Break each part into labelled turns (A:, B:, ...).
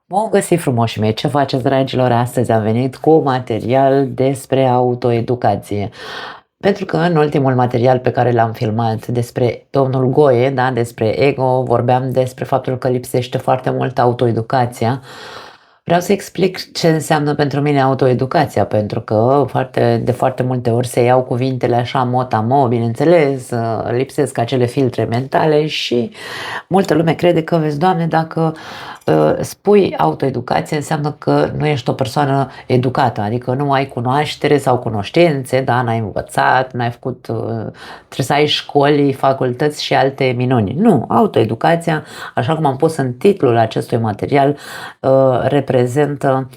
A: Bun găsit, frumoșii mei! Ce faceți, dragilor? Astăzi am venit cu material despre autoeducație. Pentru că în ultimul material pe care l-am filmat despre domnul Goe, da, despre ego, vorbeam despre faptul că lipsește foarte mult autoeducația. Vreau să explic ce înseamnă pentru mine autoeducația, pentru că de foarte multe ori se iau cuvintele așa mot-a-mot, bineînțeles, lipsesc acele filtre mentale și multă lume crede că, vezi, Doamne, dacă spui autoeducație înseamnă că nu ești o persoană educată, adică nu ai cunoaștere sau cunoștințe, da, n-ai învățat, n-ai făcut, trebuie să ai școli, facultăți și alte minuni. Nu, autoeducația, așa cum am pus în titlul acestui material, reprezintă,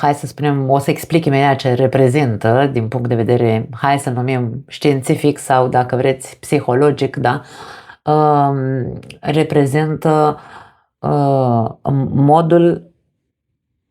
A: hai să spunem, o să explic imediat ce reprezintă din punct de vedere, hai să numim științific sau, dacă vreți, psihologic, da, reprezintă modul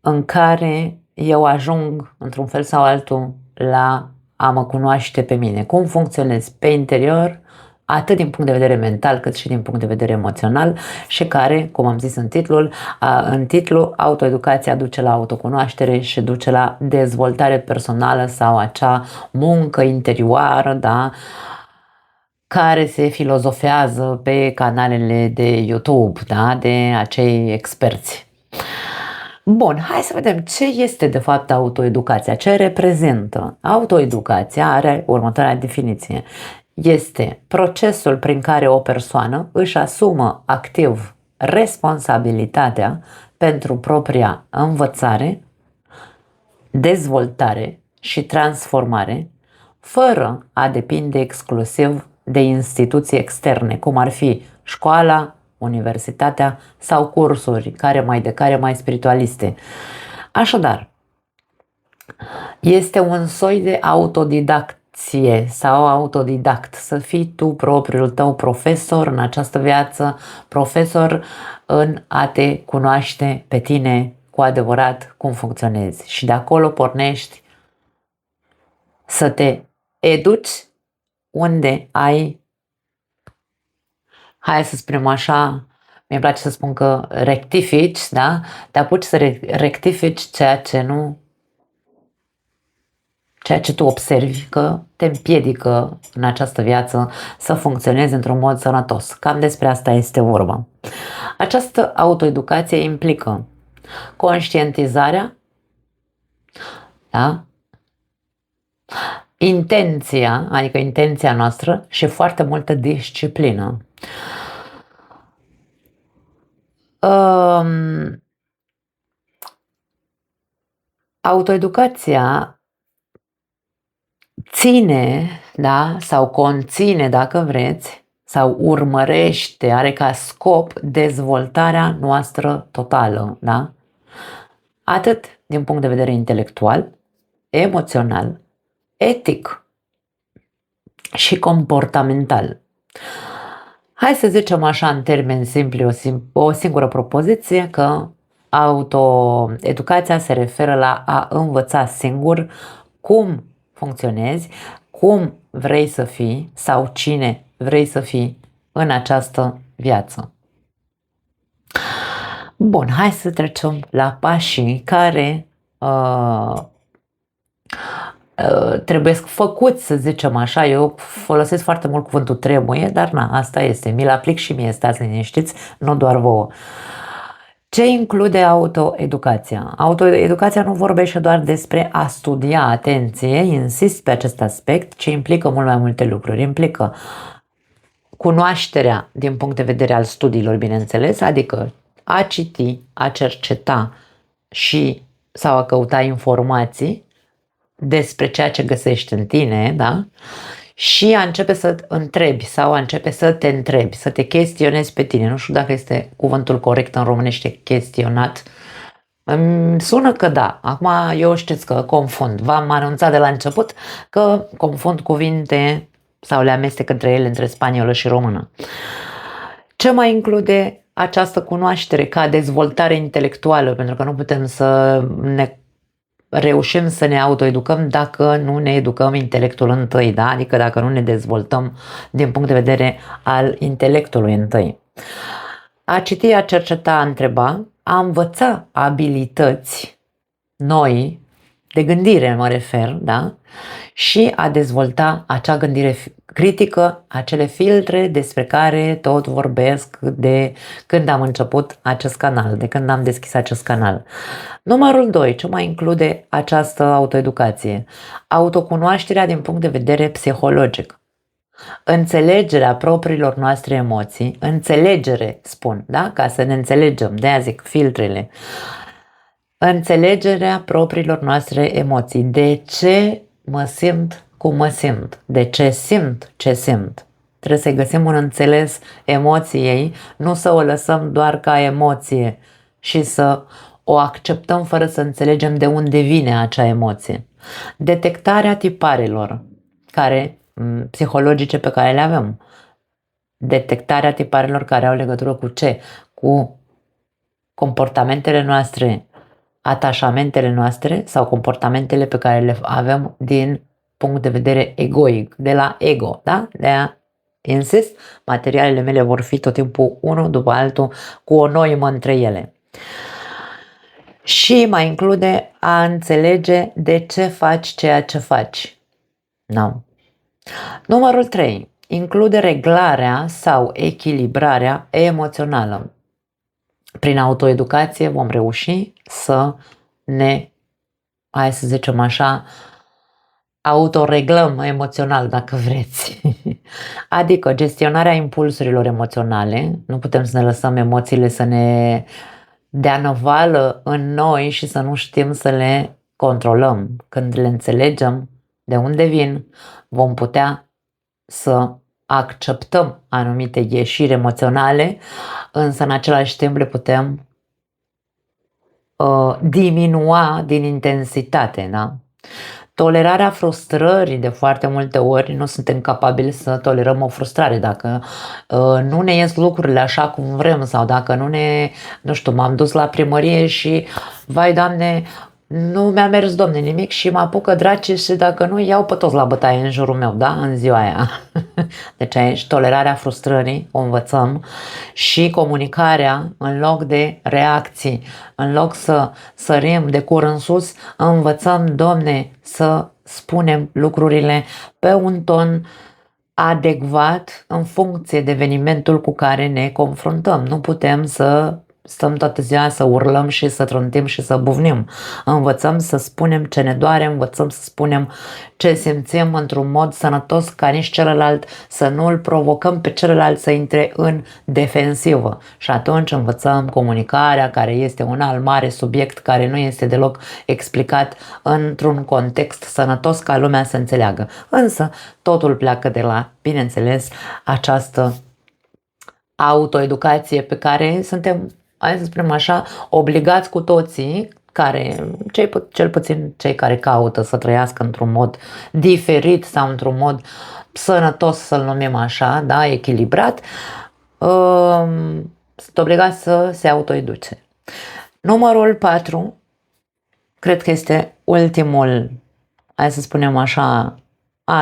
A: în care eu ajung, într-un fel sau altul, la a mă cunoaște pe mine. Cum funcționez pe interior, atât din punct de vedere mental, cât și din punct de vedere emoțional, și care, cum am zis în titlu, autoeducația duce la autocunoaștere și duce la dezvoltare personală sau acea muncă interioară, da, care se filozofează pe canalele de YouTube, da, de acei experți. Bun, hai să vedem ce este de fapt autoeducația, ce reprezintă. Autoeducația are următoarea definiție. Este procesul prin care o persoană își asumă activ responsabilitatea pentru propria învățare, dezvoltare și transformare, fără a depinde exclusiv de instituții externe, cum ar fi școala, universitatea sau cursuri care mai spiritualiste. Așadar, este un soi de autodidacție sau autodidact, să fii tu propriul tău profesor în această viață, profesor în a te cunoaște pe tine cu adevărat cum funcționezi, și de acolo pornești să te educi unde ai, hai să spunem așa, mi-e place să spun că rectifici, da? Te apuci să rectifici ceea ce tu observi că te împiedică în această viață să funcționezi într-un mod sănătos. Cam despre asta este vorba. Această autoeducație implică conștientizarea, da? Intenția, adică intenția noastră, și foarte multă disciplină. Autoeducația ține, da, sau conține, dacă vreți, sau urmărește, are ca scop dezvoltarea noastră totală, da? Atât din punct de vedere intelectual, emoțional, etic și comportamental. Hai să zicem așa în termeni simpli o singură propoziție, că autoeducația se referă la a învăța singur cum funcționezi, cum vrei să fii sau cine vrei să fii în această viață. Bun, hai să trecem la pașii care trebuie făcuți, să zicem așa. Eu folosesc foarte mult cuvântul trebuie, dar na, asta este, mi-l aplic și mie, stați liniștiți, nu doar vouă. Ce include autoeducația? Autoeducația nu vorbește doar despre a studia, atenție, insist pe acest aspect, ci implică mult mai multe lucruri. Implică cunoașterea din punct de vedere al studiilor, bineînțeles, adică a citi, a cerceta sau a căuta informații despre ceea ce găsești în tine, da? Și a începe să întrebi sau a începe să te întrebi, să te chestionezi pe tine. Nu știu dacă este cuvântul corect în românește, chestionat. Îmi sună că da. Acum eu știți că confund. V-am anunțat de la început că confund cuvinte sau le amestec între ele, între spaniolă și română. Ce mai include această cunoaștere ca dezvoltare intelectuală? Pentru că nu putem să ne reușim să ne autoeducăm dacă nu ne educăm intelectul întâi, da? Adică dacă nu ne dezvoltăm din punct de vedere al intelectului întâi. A citi, a cerceta, a întreba, a învăța abilități noi, de gândire mă refer, da? Și a dezvolta acea gândire critică, acele filtre despre care tot vorbesc de când am început acest canal, de când am deschis acest canal. Numărul 2. Ce mai include această autoeducație? Autocunoașterea din punct de vedere psihologic. Înțelegerea propriilor noastre emoții, înțelegere spun, da? Ca să ne înțelegem, de-aia zic filtrele. Înțelegerea propriilor noastre emoții. De ce mă simt cum mă simt? De ce simt ce simt? Trebuie să-i găsim un înțeles emoției, nu să o lăsăm doar ca emoție și să o acceptăm fără să înțelegem de unde vine acea emoție. Detectarea tiparelor psihologice pe care le avem. Detectarea tiparelor care au legătură cu ce? Cu comportamentele noastre, atașamentele noastre sau comportamentele pe care le avem din punct de vedere egoic, de la ego, da? De-aia insist, materialele mele vor fi tot timpul unul după altul cu o noimă între ele. Și mai include a înțelege de ce faci ceea ce faci. Da. Numărul 3. Include reglarea sau echilibrarea emoțională. Prin autoeducație vom reuși să ne, hai să zicem așa, autoreglăm emoțional, dacă vreți. Adică gestionarea impulsurilor emoționale. Nu putem să ne lăsăm emoțiile să ne dea năvală în noi și să nu știm să le controlăm. Când le înțelegem de unde vin, vom putea să acceptăm anumite ieșiri emoționale, însă în același timp le putem diminua din intensitate, da? Tolerarea frustrării, de foarte multe ori nu suntem capabili să tolerăm o frustrare. Dacă nu ne ies lucrurile așa cum vrem sau dacă nu știu, m-am dus la primărie și, vai Doamne, nu mi-a mers, Domne, nimic și mă apucă draci și dacă nu, iau pe toți la bătaie în jurul meu, da? În ziua aia. Deci aici tolerarea frustrării o învățăm și comunicarea în loc de reacții. În loc să sărim de cur în sus, învățăm, Domne, să spunem lucrurile pe un ton adecvat în funcție de evenimentul cu care ne confruntăm. Nu putem să stăm toată ziua să urlăm și să trântim și să bufnim. Învățăm să spunem ce ne doare, învățăm să spunem ce simțim într-un mod sănătos ca nici celălalt, să nu îl provocăm pe celălalt să intre în defensivă. Și atunci învățăm comunicarea, care este un alt mare subiect care nu este deloc explicat într-un context sănătos ca lumea să înțeleagă. Însă totul pleacă de la, bineînțeles, această autoeducație pe care suntem, hai să spunem așa, obligați cu toții, cel puțin cei care caută să trăiască într-un mod diferit sau într-un mod sănătos, să-l numim așa, da, echilibrat, sunt obligați să se autoeduce. Numărul 4, cred că este ultimul, hai să spunem așa,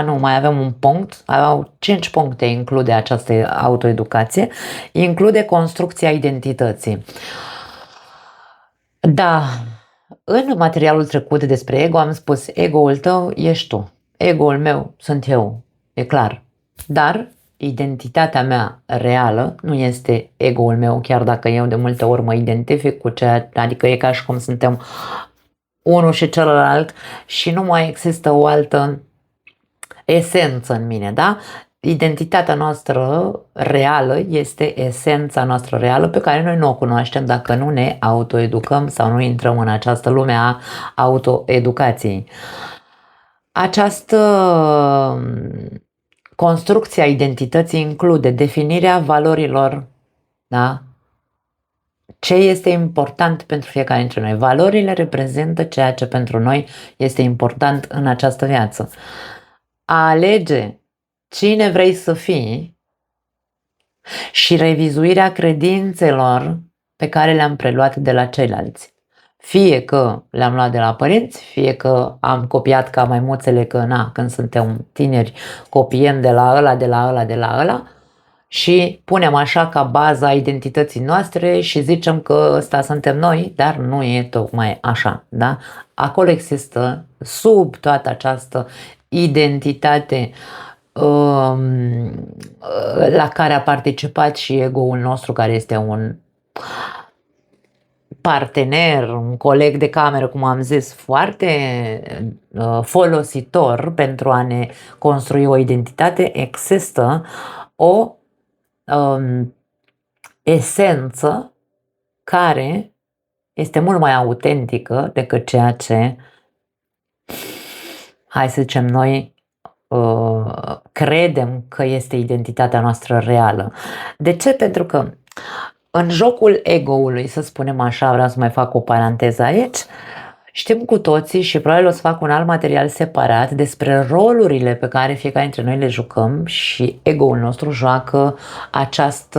A: nu, mai avem un punct, aveau 5 puncte include această autoeducație, include construcția identității. Da, în materialul trecut despre ego am spus, ego-ul tău ești tu, ego-ul meu sunt eu, e clar, dar identitatea mea reală nu este ego-ul meu, chiar dacă eu de multe ori mă identific cu ceea, adică e ca și cum suntem unul și celălalt și nu mai există o altă esență în mine, da? Identitatea noastră reală este esența noastră reală pe care noi nu o cunoaștem dacă nu ne autoeducăm sau nu intrăm în această lume a autoeducației. Această construcție a identității include definirea valorilor, da? Ce este important pentru fiecare dintre noi. Valorile reprezintă ceea ce pentru noi este important în această viață. A alege cine vrei să fii și revizuirea credințelor pe care le-am preluat de la ceilalți. Fie că le-am luat de la părinți, fie că am copiat ca maimuțele, că când suntem tineri copiem de la ăla, de la ăla, de la ăla, și punem așa ca baza identității noastre și zicem că ăsta suntem noi, dar nu e tocmai așa, da? Acolo există, sub toată această identitate la care a participat și ego-ul nostru, care este un partener, un coleg de cameră, cum am zis, foarte folositor pentru a ne construi o identitate, există o esență care este mult mai autentică decât ceea ce, hai să zicem noi, credem că este identitatea noastră reală. De ce? Pentru că în jocul ego-ului, să spunem așa, vreau să mai fac o paranteză aici, știm cu toții și probabil o să fac un alt material separat despre rolurile pe care fiecare dintre noi le jucăm și ego-ul nostru joacă acest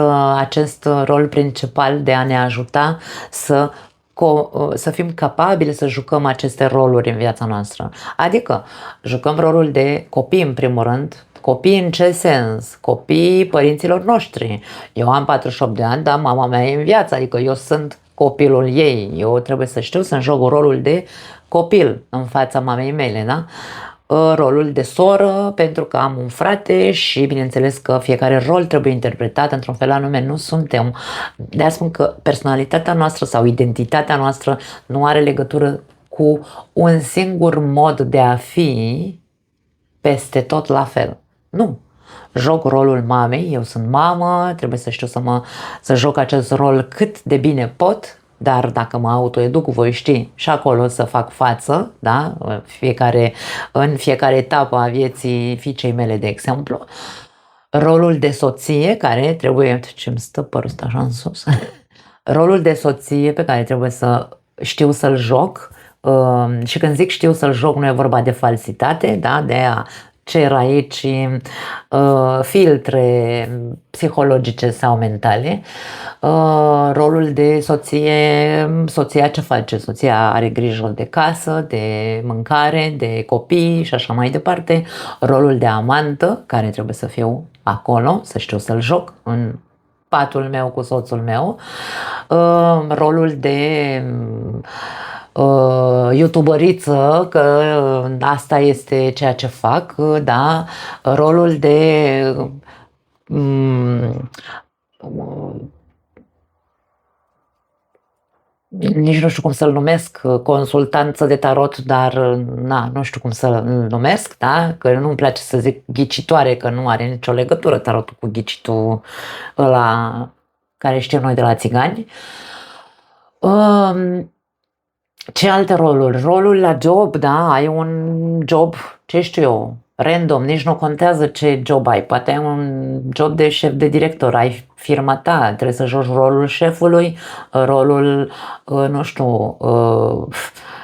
A: rol principal de a ne ajuta să fim capabili să jucăm aceste roluri în viața noastră. Adică jucăm rolul de copii în primul rând. Copii în ce sens? Copiii părinților noștri. Eu am 48 de ani, dar mama mea e în viață, adică eu sunt copilul ei. Eu trebuie să știu să-mi joc rolul de copil în fața mamei mele, da? Rolul de soră, pentru că am un frate și bineînțeles că fiecare rol trebuie interpretat într-un fel anume. Nu suntem, de-aia spun că personalitatea noastră sau identitatea noastră nu are legătură cu un singur mod de a fi peste tot la fel. Nu. Joc rolul mamei, eu sunt mamă, trebuie să știu să joc acest rol cât de bine pot, dar dacă mă autoeduc, voi ști și acolo să fac față, da? În fiecare etapă a vieții fiicei mele, de exemplu. Rolul de soție, care trebuie, ce-mi stă părul ăsta așa în sus, rolul de soție pe care trebuie să știu să-l joc. Și când zic știu să-l joc, nu e vorba de falsitate, da? De a cer aici filtre psihologice sau mentale. Rolul de soție, soția ce face? Soția are grijă de casă, de mâncare, de copii și așa mai departe. Rolul de amantă, care trebuie să fiu acolo, să știu să-l joc în patul meu cu soțul meu. Rolul de youtuberiță, că asta este ceea ce fac, da, rolul de nici nu știu cum să-l numesc, consultanță de tarot, dar nu știu cum să-l numesc, da? Că nu-mi place să zic ghicitoare, că nu are nicio legătură tarotul cu ghicitul ăla care știm noi de la țigani. Ce alte roluri? Rolul la job, da, ai un job, ce știu eu, random, nici nu contează ce job ai, poate ai un job de șef de director, ai firma ta, trebuie să joci rolul șefului, rolul, nu știu,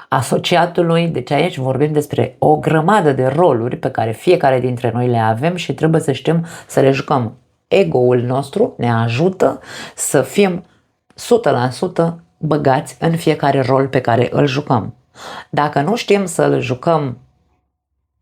A: asociatului, deci aici vorbim despre o grămadă de roluri pe care fiecare dintre noi le avem și trebuie să știm să le jucăm. Ego-ul nostru ne ajută să fim 100% băgați în fiecare rol pe care îl jucăm. Dacă nu știm să-l jucăm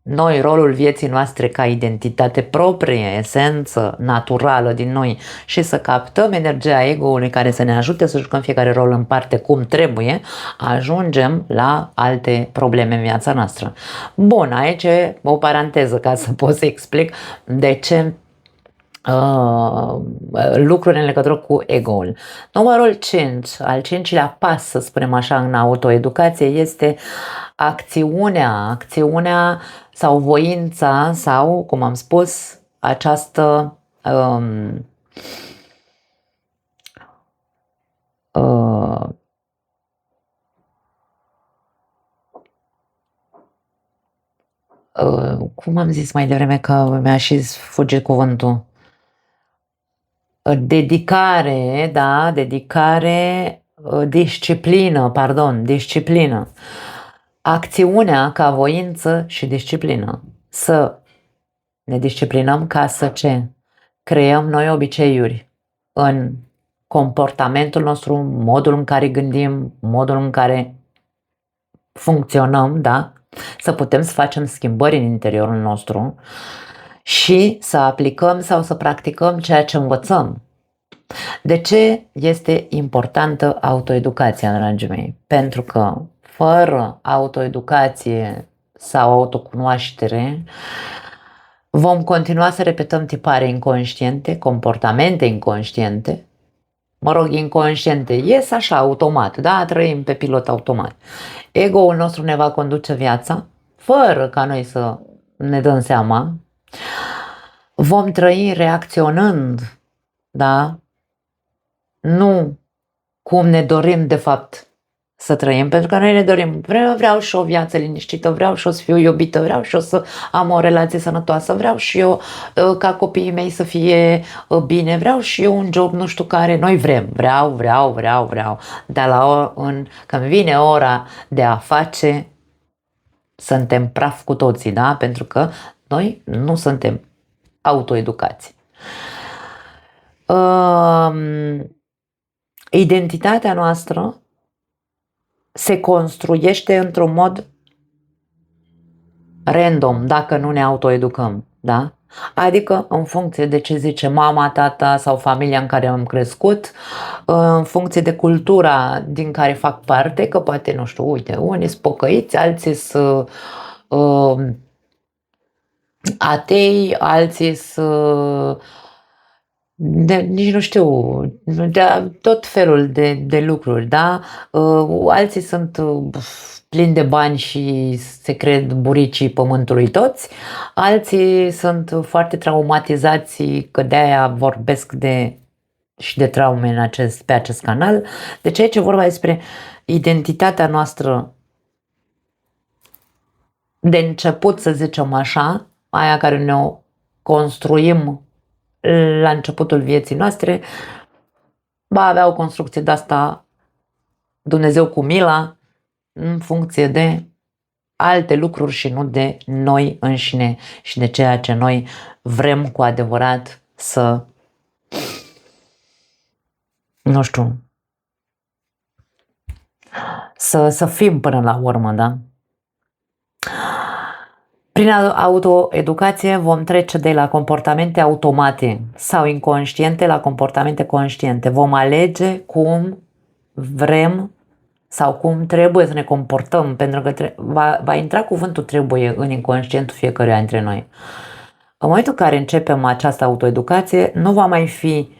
A: noi rolul vieții noastre ca identitate proprie, esență naturală din noi și să captăm energia ego-ului care să ne ajute să jucăm fiecare rol în parte cum trebuie, ajungem la alte probleme în viața noastră. Bun, aici e o paranteză ca să pot să explic de ce lucruri în legătură cu ego-ul. Numărul 5, al cincilea pas, să spunem așa, în autoeducație este acțiunea sau voința sau, cum am spus, această cum am zis mai devreme că mi-a și fugit cuvântul. Dedicare, da, disciplină. Acțiunea ca voință și disciplină. Să ne disciplinăm ca să ce? Creăm noi obiceiuri în comportamentul nostru, modul în care gândim, modul în care funcționăm, da? Să putem să facem schimbări în interiorul nostru și să aplicăm sau să practicăm ceea ce învățăm. De ce este importantă autoeducația, dragii mei? Pentru că fără autoeducație sau autocunoaștere vom continua să repetăm tipare inconștiente, comportamente inconștiente, inconștiente, ies așa automat, da? Trăim pe pilot automat. Ego-ul nostru ne va conduce viața fără ca noi să ne dăm seama. Vom trăi reacționând, da? Nu cum ne dorim de fapt să trăim, pentru că noi ne dorim, vreau și o viață liniștită, vreau și eu să fiu iubită, vreau și eu să am o relație sănătoasă, vreau și eu ca copiii mei să fie bine, vreau și eu un job nu știu care, noi vreau, dar când vine ora de a face, suntem praf cu toții, da? Pentru că noi nu suntem autoeducați. Identitatea noastră se construiește într-un mod random dacă nu ne autoeducăm, da? Adică în funcție de ce zice mama, tata sau familia în care am crescut, în funcție de cultura din care fac parte, că poate, nu știu, uite, unii sunt pocăiți, alții sunt atei, alții sunt nici nu știu, de tot felul de lucruri, da? Alții sunt plini de bani și se cred buricii pământului toți, alții sunt foarte traumatizați, că de-aia vorbesc și de traume pe acest canal. Deci aici e vorba despre identitatea noastră de început, să zicem așa, aia care ne-o construim la începutul vieții noastre, va avea o construcție de asta Dumnezeu cu mila în funcție de alte lucruri și nu de noi înșine și de ceea ce noi vrem cu adevărat să, nu știu, să fim până la urmă, da? Prin autoeducație vom trece de la comportamente automate sau inconștiente la comportamente conștiente. Vom alege cum vrem sau cum trebuie să ne comportăm, pentru că va intra cuvântul trebuie în inconștientul fiecăruia dintre noi. În momentul în care începem această autoeducație, nu va mai fi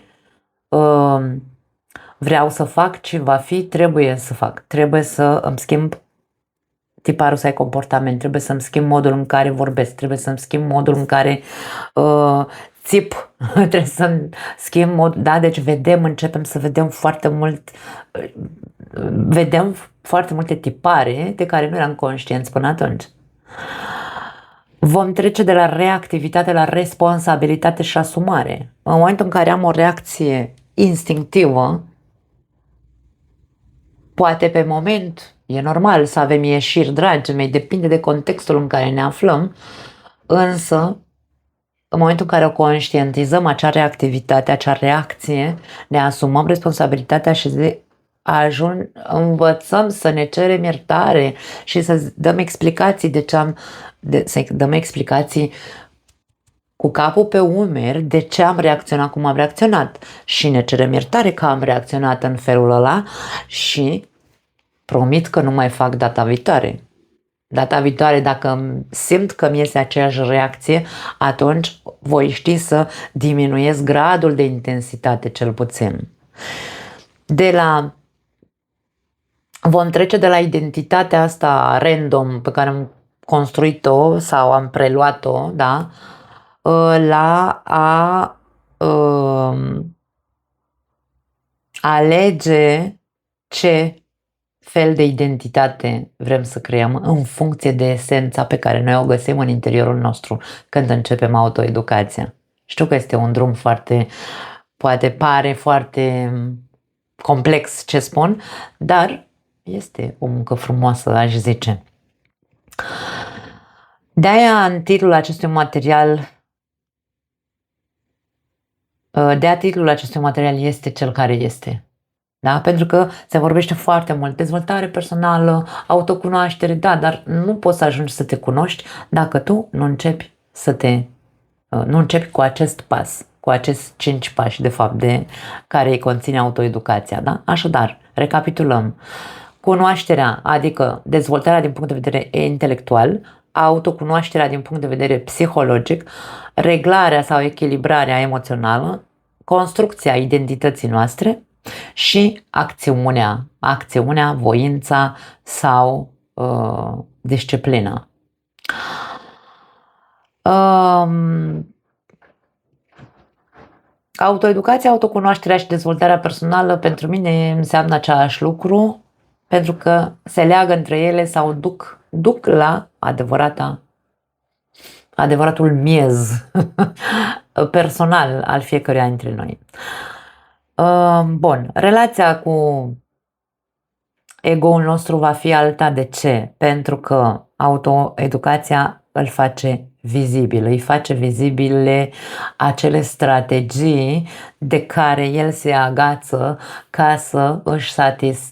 A: vreau să fac, ci va fi trebuie să fac. Trebuie să îmi schimb tiparul să ai comportament, trebuie să-mi schimb modul în care vorbesc, trebuie să-mi schimb modul în care țip, trebuie să-mi schimb da? Deci începem să vedem foarte multe tipare de care nu eram conștienți până atunci. Vom trece de la reactivitate la responsabilitate și asumare. În momentul în care am o reacție instinctivă, poate pe moment e normal să avem ieșiri, dragii mei, depinde de contextul în care ne aflăm, însă în momentul în care o conștientizăm acea reactivitate, acea reacție, ne asumăm responsabilitatea și învățăm să ne cerem iertare și să dăm explicații să dăm explicații cu capul pe umeri de ce am reacționat cum am reacționat și ne cerem iertare că am reacționat în felul ăla și promit că nu mai fac data viitoare. Data viitoare, dacă simt că mi iese aceeași reacție, atunci voi ști să diminuez gradul de intensitate cel puțin. Vom trece de la identitatea asta random pe care am construit-o sau am preluat-o, da? La a alege ce fel de identitate vrem să creăm în funcție de esența pe care noi o găsim în interiorul nostru când începem autoeducația. Știu că este un drum poate pare foarte complex ce spun, dar este o muncă frumoasă, aș zice. De-aia în titlul acestui material este cel care este. Da? Pentru că se vorbește foarte mult dezvoltare personală, autocunoaștere, da, dar nu poți să ajungi să te cunoști dacă tu nu începi să te Nu începi cu acest pas, cu acest 5 pași, de fapt, de care îi conține autoeducația, da? Așadar, recapitulăm. Cunoașterea, adică dezvoltarea din punct de vedere intelectual, autocunoașterea din punct de vedere psihologic, reglarea sau echilibrarea emoțională, construcția identității noastre și acțiunea, voința sau disciplina. Autoeducația, autocunoașterea și dezvoltarea personală pentru mine înseamnă același lucru, pentru că se leagă între ele sau duc la adevăratul miez personal al fiecăruia dintre noi. Bun, relația cu ego-ul nostru va fi alta. De ce? Pentru că autoeducația îl face vizibil, îi face vizibile acele strategii de care el se agață ca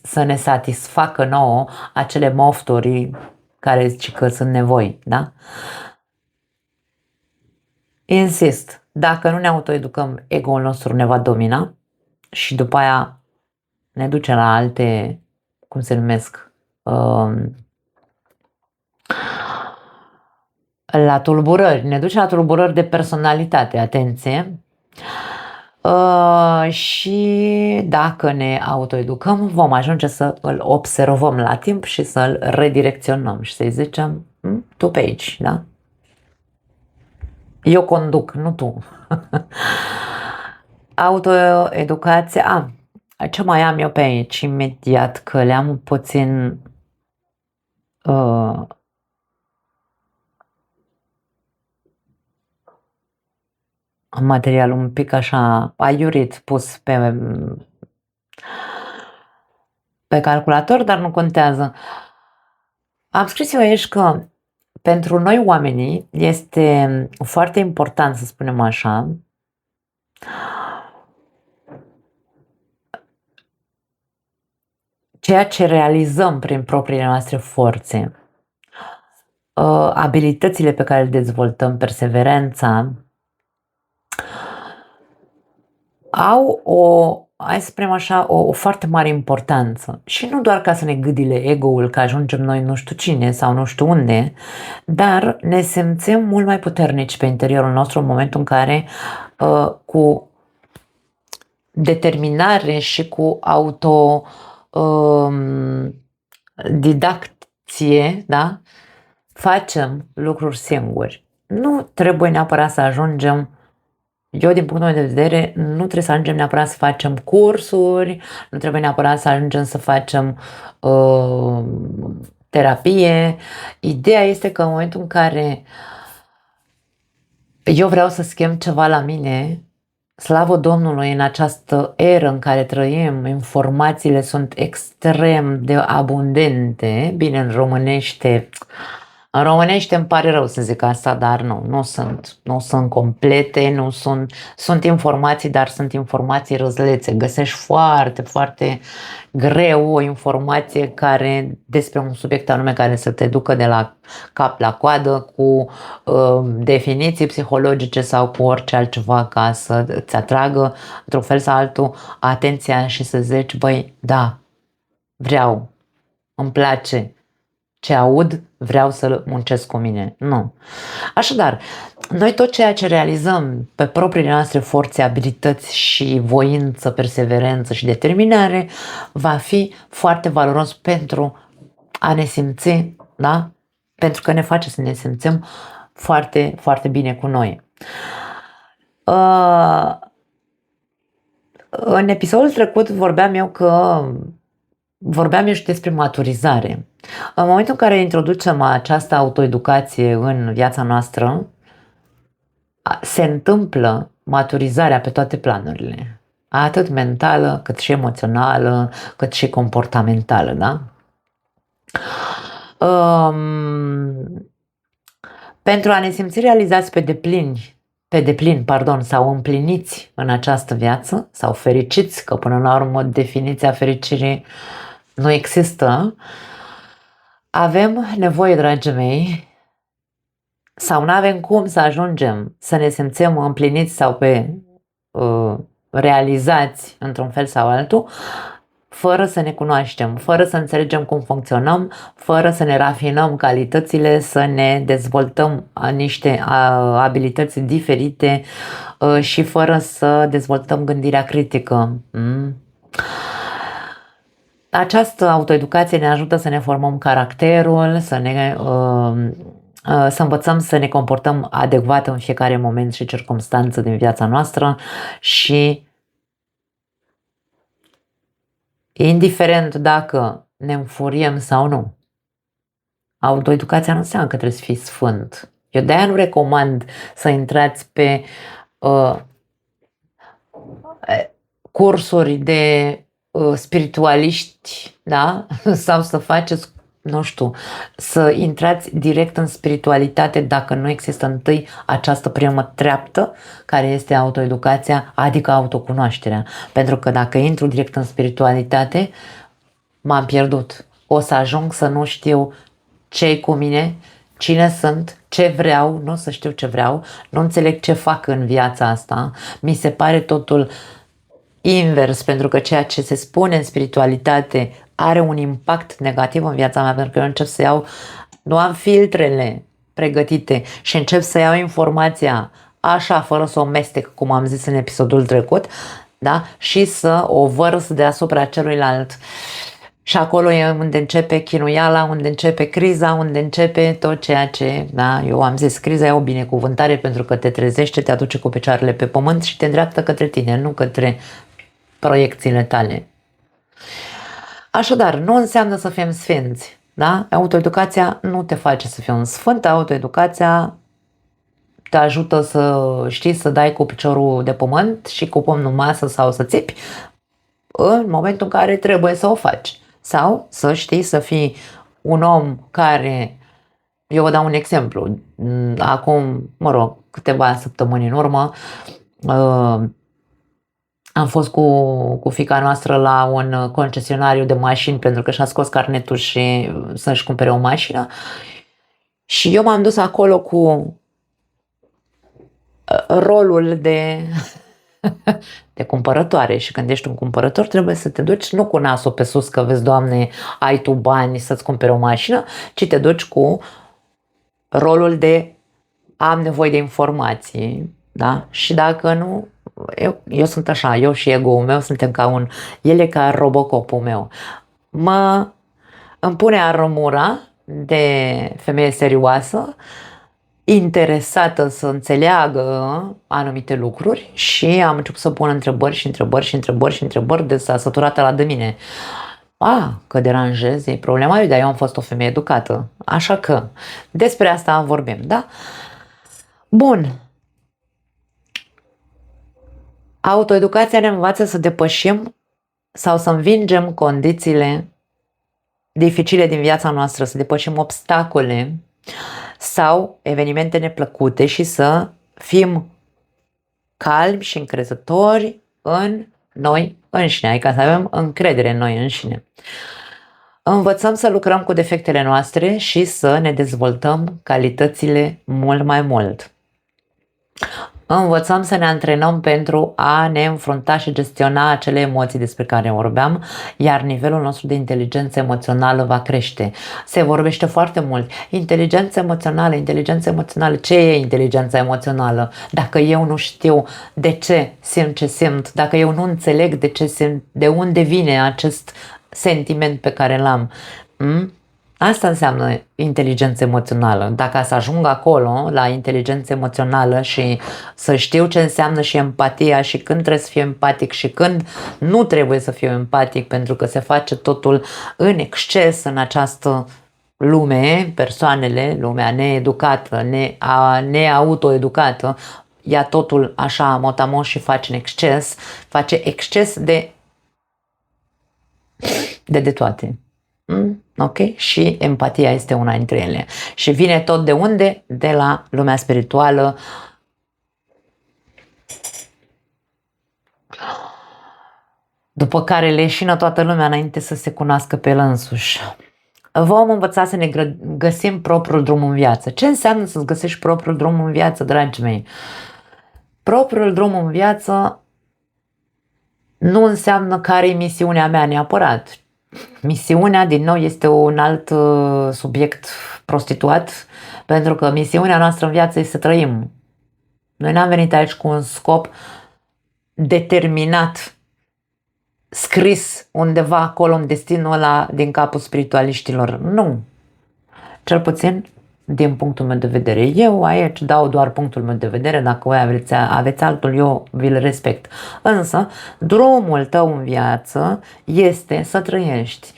A: să ne satisfacă nouă acele mofturi care zice că sunt nevoi, da? Insist, dacă nu ne autoeducăm, ego-ul nostru ne va domina și după aia ne duce la alte, cum se numesc, la tulburări, ne duce la tulburări de personalitate, atenție. Și dacă ne autoeducăm, vom ajunge să îl observăm la timp și să-l redirecționăm și să-i zicem, tu pe aici, da? Eu conduc, nu tu. Autoeducația, ce mai am eu pe aici imediat, că le-am puțin material un pic așa aiurit pus pe calculator, dar nu contează. Am scris eu aici că pentru noi oamenii este foarte important, să spunem așa, ceea ce realizăm prin propriile noastre forțe, abilitățile pe care le dezvoltăm, perseverența, au hai să spunem așa, o foarte mare importanță. Și nu doar ca să ne gâdile ego-ul că ajungem noi nu știu cine sau nu știu unde, dar ne simțim mult mai puternici pe interiorul nostru în momentul în care cu determinare și cu didacție, da? Facem lucruri singuri. Nu trebuie neapărat să ajungem, eu din punctul meu de vedere, nu trebuie să ajungem neapărat să facem cursuri, nu trebuie neapărat să ajungem să facem terapie. Ideea este că în momentul în care eu vreau să schimb ceva la mine, slavă Domnului, în această eră în care trăim, informațiile sunt extrem de abundente, bine, în românește îmi pare rău să zic asta, dar nu sunt complete, sunt informații, dar sunt informații răzlețe. Găsești foarte, foarte greu o informație despre un subiect anume care să te ducă de la cap la coadă cu definiții psihologice sau cu orice altceva ca să îți atragă într-un fel sau altul atenția și să zici, băi, da, vreau, îmi place ce aud, vreau să muncesc cu mine. Nu. Așadar, noi tot ceea ce realizăm pe propriile noastre forțe, abilități și voință, perseverență și determinare va fi foarte valoros pentru a ne simți, da? Pentru că ne face să ne simțim foarte, foarte bine cu noi. În episodul trecut vorbeam eu și despre maturizare. În momentul în care introducem această autoeducație în viața noastră, se întâmplă maturizarea pe toate planurile, atât mentală, cât și emoțională, cât și comportamentală, da? Pentru a ne simți realizați pe deplin, sau împliniți în această viață, sau fericiți, că până la urmă definiția fericirii nu există, avem nevoie, dragii mei, sau nu avem cum să ajungem să ne simțim împliniți sau realizați într-un fel sau altul, fără să ne cunoaștem, fără să înțelegem cum funcționăm, fără să ne rafinăm calitățile, să ne dezvoltăm niște abilități diferite și fără să dezvoltăm gândirea critică. Această autoeducație ne ajută să ne formăm caracterul, să învățăm să ne comportăm adecvat în fiecare moment și circumstanță din viața noastră și indiferent dacă ne înfuriem sau nu. Autoeducația nu înseamnă că trebuie să fii sfânt. Eu de-aia nu recomand să intrați pe cursuri de spiritualiști, da? Sau să faceți, nu știu, să intrați direct în spiritualitate dacă nu există întâi această primă treaptă care este autoeducația, adică autocunoașterea. Pentru că dacă intru direct în spiritualitate, m-am pierdut. O să ajung să nu știu ce-i cu mine, cine sunt, ce vreau, nu o să știu ce vreau, nu înțeleg ce fac în viața asta. Mi se pare totul invers, pentru că ceea ce se spune în spiritualitate are un impact negativ în viața mea, pentru că eu încep să iau, nu am filtrele pregătite și încep să iau informația așa, fără să o mestec, cum am zis în episodul trecut, da? Și să o vărs deasupra celuilalt. Și acolo e unde începe chinuiala, unde începe criza, unde începe tot ceea ce, da, eu am zis, criza e o binecuvântare pentru că te trezește, te aduce cu picioarele pe pământ și te îndreaptă către tine, nu către proiecțiile tale. Așadar, nu înseamnă să fim sfinți, da? Autoeducația nu te face să fii un sfânt, autoeducația te ajută să știi să dai cu piciorul de pământ și cu pumnul în masă sau să țipi în momentul în care trebuie să o faci. Sau să știi să fii un om care, eu vă dau un exemplu, acum, mă rog, câteva săptămâni în urmă, am fost cu fiica noastră la un concesionariu de mașini pentru că și-a scos carnetul și să-și cumpere o mașină și eu m-am dus acolo cu rolul de cumpărătoare și când ești un cumpărător trebuie să te duci nu cu nasul pe sus că vezi, Doamne, ai tu bani să-ți cumperi o mașină, ci te duci cu rolul de am nevoie de informații, da? Și dacă nu, eu sunt așa, eu și ego-ul meu suntem el e ca Robocopul meu. Îmi pune armura de femeie serioasă, interesată să înțeleagă anumite lucruri și am început să pun întrebări de s-a săturată la de mine. Că deranjez, e problema ei, dar eu am fost o femeie educată. Așa că despre asta vorbim, da? Bun. Autoeducația ne învață să depășim sau să învingem condițiile dificile din viața noastră, să depășim obstacole sau evenimente neplăcute și să fim calmi și încrezători în noi înșine, adică să avem încredere în noi înșine. Învățăm să lucrăm cu defectele noastre și să ne dezvoltăm calitățile mult mai mult. Învățăm să ne antrenăm pentru a ne înfrunta și gestiona acele emoții despre care vorbeam, iar nivelul nostru de inteligență emoțională va crește. Se vorbește foarte mult. Inteligență emoțională. Ce e inteligența emoțională? Dacă eu nu știu de ce simt ce simt, dacă eu nu înțeleg de ce simt, de unde vine acest sentiment pe care l-am, asta înseamnă inteligență emoțională. Dacă să ajung acolo, la inteligență emoțională și să știu ce înseamnă și empatia și când trebuie să fiu empatic și când nu trebuie să fiu empatic, pentru că se face totul în exces în această lume, lumea needucată, neautoeducată, ia totul așa motamo și face în exces, face exces de toate. Ok? Și empatia este una dintre ele. Și vine tot de unde? De la lumea spirituală. După care leșină toată lumea înainte să se cunoască pe el însuși. Vom învăța să ne găsim propriul drum în viață. Ce înseamnă să-ți găsești propriul drum în viață, dragii mei? Propriul drum în viață nu înseamnă care e misiunea mea neapărat. Misiunea, din nou, este un alt subiect prostituat, pentru că misiunea noastră în viață este să trăim. Noi n-am venit aici cu un scop determinat, scris undeva acolo în destinul ăla din capul spiritualiștilor. Nu. Cel puțin din punctul meu de vedere. Eu aici dau doar punctul meu de vedere, dacă voi aveți altul, eu vi-l respect. Însă, drumul tău în viață este să trăiești.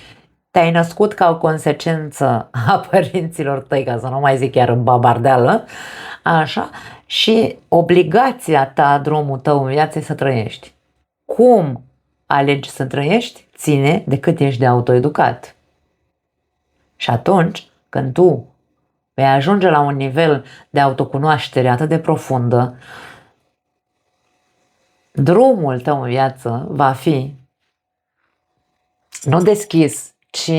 A: Te-ai născut ca o consecință a părinților tăi, ca să nu mai zic chiar babardeală, așa, și obligația ta, drumul tău în viață, e să trăiești. Cum alegi să trăiești ține de cât ești de autoeducat. Și atunci, când tu vei ajunge la un nivel de autocunoaștere atât de profundă, drumul tău în viață va fi nu deschis, ci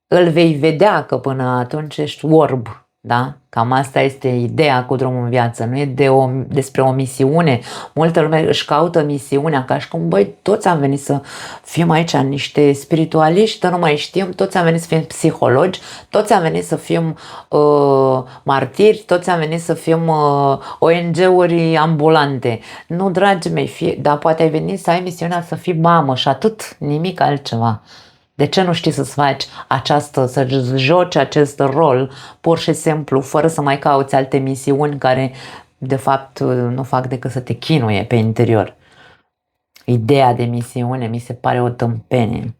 A: îl vei vedea, că până atunci ești orb. Da? Cam asta este ideea cu drumul în viață. Nu e despre o misiune. Multă lume își caută misiunea ca și cum, băi, toți am venit să fim aici niște spiritualiști, nu mai știm, toți am venit să fim psihologi, toți am venit să fim martiri, toți am venit să fim ONG-uri ambulante. Nu, dragii mei, dar poate ai venit să ai misiunea să fii mamă și atât, nimic altceva. De ce nu știi să-ți faci să joci acest rol pur și simplu, fără să mai cauți alte misiuni care de fapt nu fac decât să te chinuie pe interior? Ideea de misiune mi se pare o tâmpenie.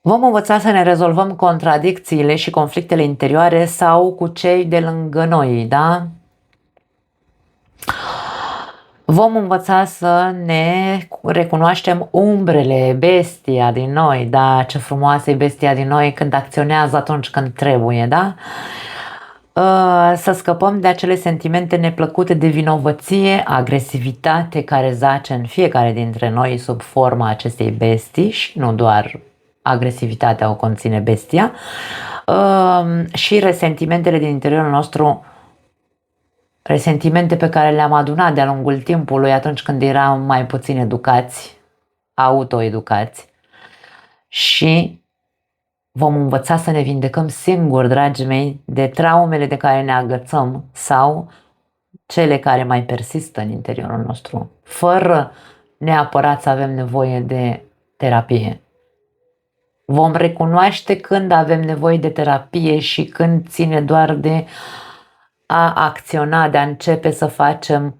A: Vom învăța să ne rezolvăm contradicțiile și conflictele interioare sau cu cei de lângă noi, da? Vom învăța să ne recunoaștem umbrele, bestia din noi, da? Ce frumoasă e bestia din noi când acționează atunci când trebuie, da? Să scăpăm de acele sentimente neplăcute de vinovăție, agresivitate care zace în fiecare dintre noi sub forma acestei bestii și nu doar agresivitatea o conține bestia, și resentimentele din interiorul nostru, resentimente pe care le-am adunat de-a lungul timpului atunci când eram mai puțin educați, autoeducați, și vom învăța să ne vindecăm singuri, dragii mei, de traumele de care ne agățăm sau cele care mai persistă în interiorul nostru, fără neapărat să avem nevoie de terapie. Vom recunoaște când avem nevoie de terapie și când ține doar de a acționa, de a începe să facem,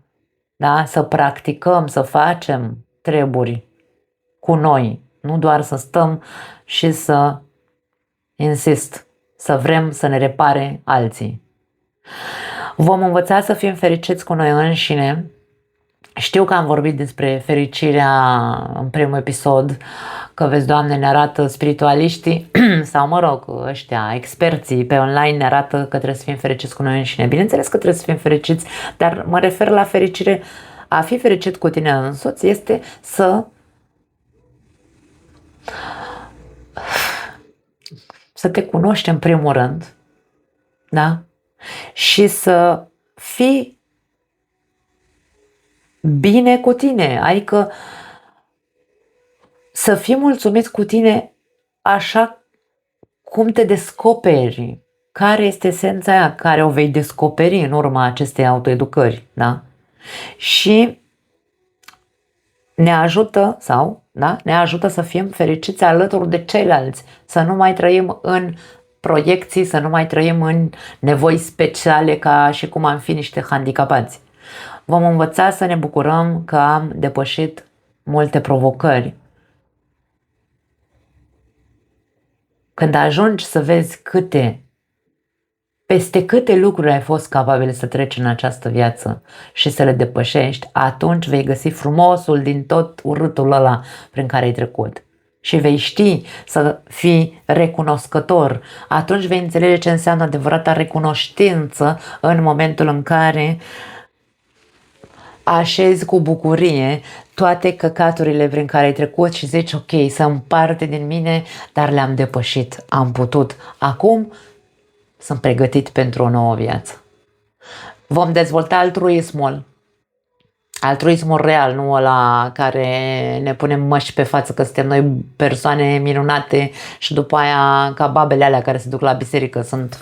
A: da? Să practicăm, să facem treburi cu noi, nu doar să stăm și să să vrem să ne repare alții. Vom învăța să fim fericiți cu noi înșine. Știu că am vorbit despre fericirea în primul episod, că vezi, Doamne, ne arată spiritualiștii sau, mă rog, ăștia, experții pe online ne arată că trebuie să fim fericiți cu noi înșine. Bineînțeles că trebuie să fim fericiți, dar mă refer la fericire. A fi fericit cu tine însuți este să te cunoști în primul rând, da? Și să fii bine cu tine, adică să fii mulțumit cu tine așa cum te descoperi, care este esența aia care o vei descoperi în urma acestei autoeducări, da? Și ne ajută ne ajută să fim fericiți alături de ceilalți, să nu mai trăim în proiecții, să nu mai trăim în nevoi speciale ca și cum am fi niște handicapați. Vom învăța să ne bucurăm că am depășit multe provocări. Când ajungi să vezi peste câte lucruri ai fost capabil să treci în această viață și să le depășești, atunci vei găsi frumosul din tot urâtul ăla prin care ai trecut. Și vei ști să fii recunoscător. Atunci vei înțelege ce înseamnă adevărata recunoștință în momentul în care așezi cu bucurie toate căcaturile prin care ai trecut și zici, ok, sunt parte din mine, dar le-am depășit, am putut. Acum sunt pregătit pentru o nouă viață. Vom dezvolta altruismul real, nu ăla care ne punem măști pe față că suntem noi persoane minunate și după aia ca babele alea care se duc la biserică, sunt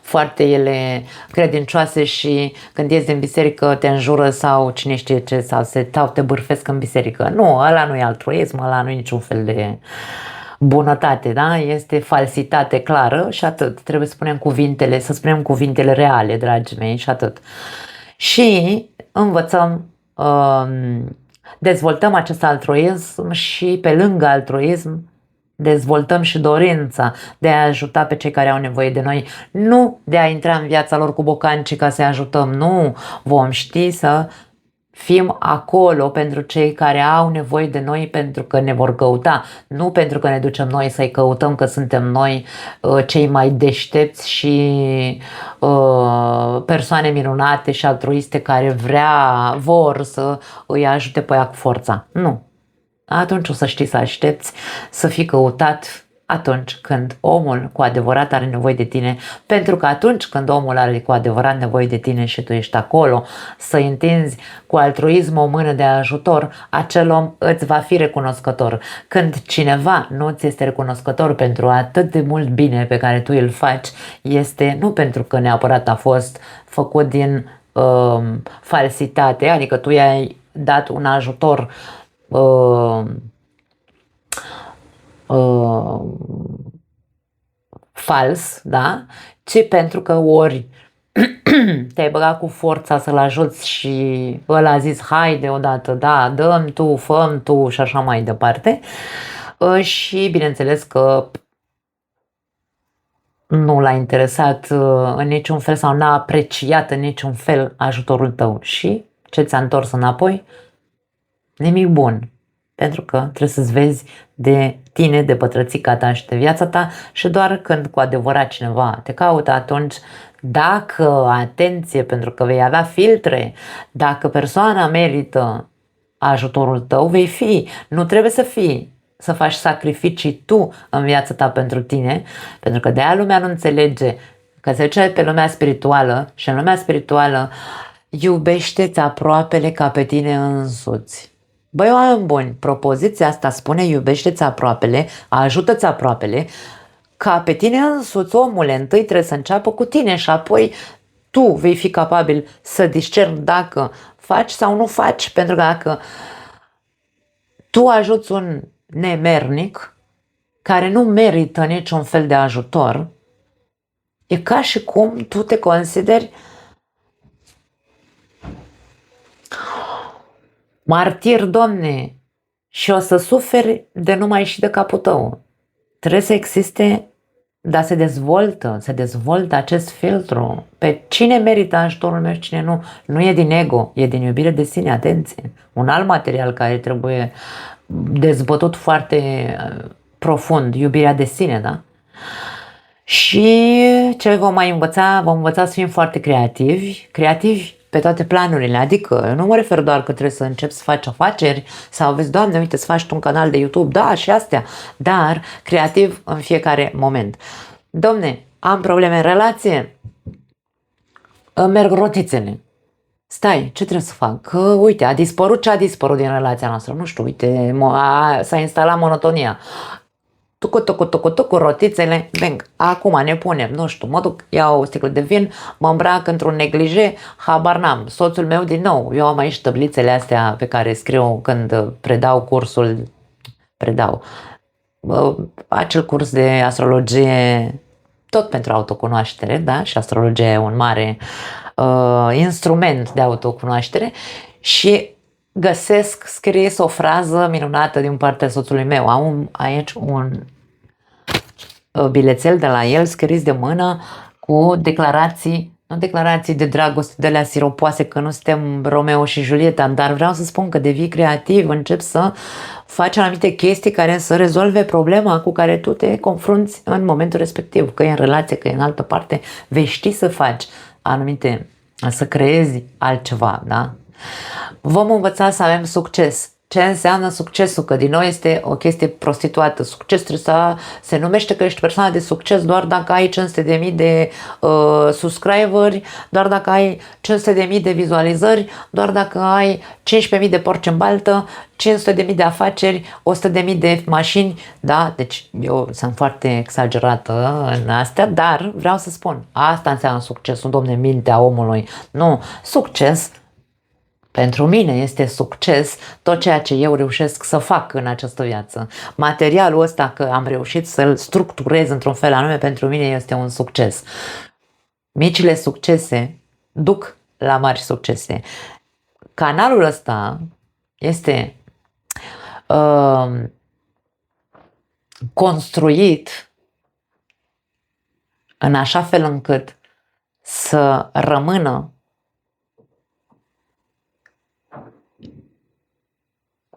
A: foarte ele credincioase și când ies din biserică te înjură sau cine știe ce, sau te bârfesc în biserică. Nu, ăla nu e altruism, ăla nu e niciun fel de bunătate, da? Este falsitate clară și atât. Trebuie să spunem cuvintele reale, dragii mei, și atât. Și învățăm, dezvoltăm acest altruism și pe lângă altruism dezvoltăm și dorința de a ajuta pe cei care au nevoie de noi, nu de a intra în viața lor cu bocanci ca să ajutăm, nu, vom ști să fim acolo pentru cei care au nevoie de noi pentru că ne vor căuta, nu pentru că ne ducem noi să-i căutăm, că suntem noi cei mai deștepți și persoane minunate și altruiste care vor să îi ajute pe ea cu forța. Nu. Atunci o să știi să aștepți să fii căutat atunci când omul cu adevărat are nevoie de tine, pentru că atunci când omul are cu adevărat nevoie de tine și tu ești acolo să întinzi cu altruism o mână de ajutor, acel om îți va fi recunoscător. Când cineva nu ți este recunoscător pentru atât de mult bine pe care tu îl faci, este nu pentru că neapărat a fost făcut din falsitate, adică tu i-ai dat un ajutor fals, da? Ci pentru că ori te-ai băgat cu forța să-l ajuți și ăla a zis hai deodată, da, dăm tu, făm tu și așa mai departe, și bineînțeles că nu l-a interesat în niciun fel sau n-a apreciat în niciun fel ajutorul tău și ce ți-a întors înapoi? Nimic bun. Pentru că trebuie să-ți vezi de tine, de pătrățica ta și de viața ta și doar când cu adevărat cineva te caută, atunci dacă, atenție, pentru că vei avea filtre, dacă persoana merită ajutorul tău, vei fi. Nu trebuie să faci sacrificii tu în viața ta pentru tine, pentru că de-aia lumea nu înțelege că se duce pe lumea spirituală și în lumea spirituală iubește-ți aproapele ca pe tine însuți. Băi, oameni buni, propoziția asta spune iubește-ți aproapele, ajută-ți aproapele ca pe tine însuți, omule. Întâi trebuie să înceapă cu tine și apoi tu vei fi capabil să discerni dacă faci sau nu faci, pentru că dacă tu ajuți un nemernic care nu merită niciun fel de ajutor, e ca și cum tu te consideri martir, Doamne, și o să suferi de numai și de capul tău. Trebuie să existe, dar se dezvoltă acest filtru. Pe cine merită ajutorul meu și cine nu. Nu e din ego, e din iubire de sine, atenție. Un alt material care trebuie dezbătut foarte profund, iubirea de sine, da? Și ce vom mai învăța? Vom învăța să fim foarte creativi pe toate planurile, adică nu mă refer doar că trebuie să începi să faci afaceri sau vezi, Doamne, uite, să faci tu un canal de YouTube, da, și astea, dar creativ în fiecare moment. Domne, am probleme în relație, îmi merg rotițele. Stai, ce trebuie să fac? Că, uite, a dispărut ce a dispărut din relația noastră, nu știu, uite, s-a instalat monotonia. Tucu, rotițele, acum ne punem, nu știu, mă duc, iau o sticlă de vin, mă îmbrac într-un neglije, habar n-am, soțul meu din nou, eu am aici tablițele astea pe care scriu când predau acel curs de astrologie, tot pentru autocunoaștere, da, și astrologia e un mare instrument de autocunoaștere și găsesc scris o frază minunată din partea soțului meu. Am aici un bilețel de la el scris de mână cu nu declarații de dragoste de alea siropoase, că nu suntem Romeo și Julieta, dar vreau să spun că devii creativ, începi să faci anumite chestii care să rezolve problema cu care tu te confrunți în momentul respectiv, că e în relație, că e în altă parte, vei ști să faci anumite, să creezi altceva, da? Vom învăța să avem succes. Ce înseamnă succesul? Că din nou este o chestie prostituată. Succes se numește că ești persoană de succes doar dacă ai 500.000 de subscriberi, doar dacă ai 500.000 de vizualizări, doar dacă ai 15.000 de porci în baltă, 500.000 de afaceri, 100.000 de mașini. Da? Deci eu sunt foarte exagerată în astea, dar vreau să spun, asta înseamnă succesul, domne, mintea omului. Nu, succes pentru mine este succes tot ceea ce eu reușesc să fac în această viață. Materialul ăsta că am reușit să-l structurez într-un fel anume, pentru mine este un succes. Micile succese duc la mari succese. Canalul ăsta este construit în așa fel încât să rămână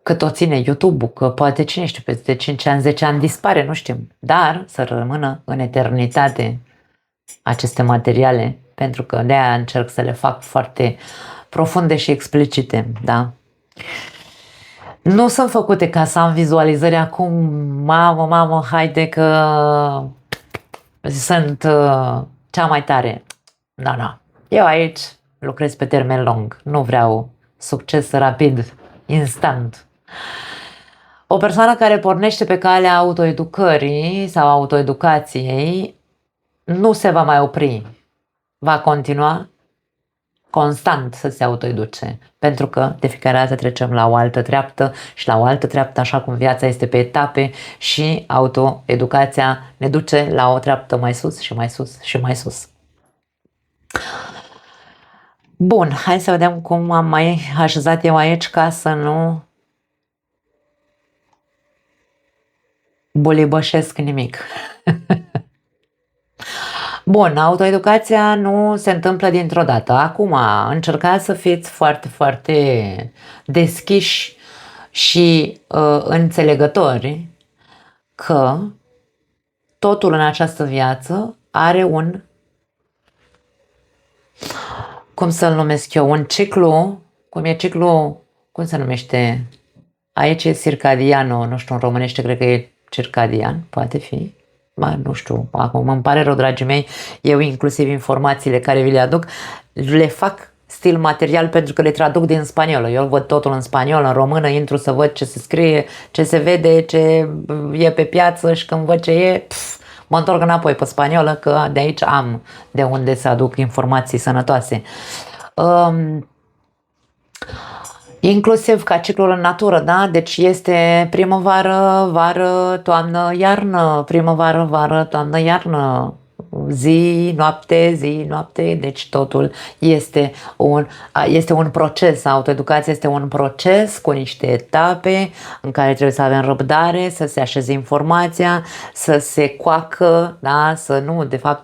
A: cât o ține YouTube-ul, că poate cine știe, peste 5 ani, 10 ani dispare, nu știm, dar să rămână în eternitate aceste materiale, pentru că de-aia încerc să le fac foarte profunde și explicite, da? Nu sunt făcute ca să am vizualizări acum, mamă, haide că sunt cea mai tare. Da. Eu aici lucrez pe termen lung, nu vreau succes rapid, instant. O persoană care pornește pe calea autoeducării sau autoeducației nu se va mai opri. Va continua constant să se autoeduce, pentru că de fiecare dată trecem la o altă treaptă și la o altă treaptă, așa cum viața este pe etape, și autoeducația ne duce la o treaptă mai sus și mai sus și mai sus. Bun, hai să vedem cum am mai așezat eu aici ca să nu bulibășesc nimic. Bun, autoeducația nu se întâmplă dintr-o dată. Acum, încercați să fiți foarte, foarte deschiși și înțelegători că totul în această viață are un, cum să-l numesc eu, un ciclu, cum se numește? Aici e circadianul, nu știu, în românește cred că e circadian, poate fi. Nu știu, acum îmi pare rău, dragii mei, eu inclusiv informațiile care vi le aduc, le fac stil material pentru că le traduc din spaniolă. Eu văd totul în spaniolă, în română, intru să văd ce se scrie, ce se vede, ce e pe piață și când văd ce e, mă întorc înapoi pe spaniolă, că de aici am de unde să aduc informații sănătoase. Inclusiv ca ciclul în natură, da? Deci este primăvară, vară, toamnă, iarnă, primăvară, vară, toamnă, iarnă, zi, noapte, deci totul este un proces. Autoeducația este un proces cu niște etape în care trebuie să avem răbdare, să se așeze informația, să se coacă, da?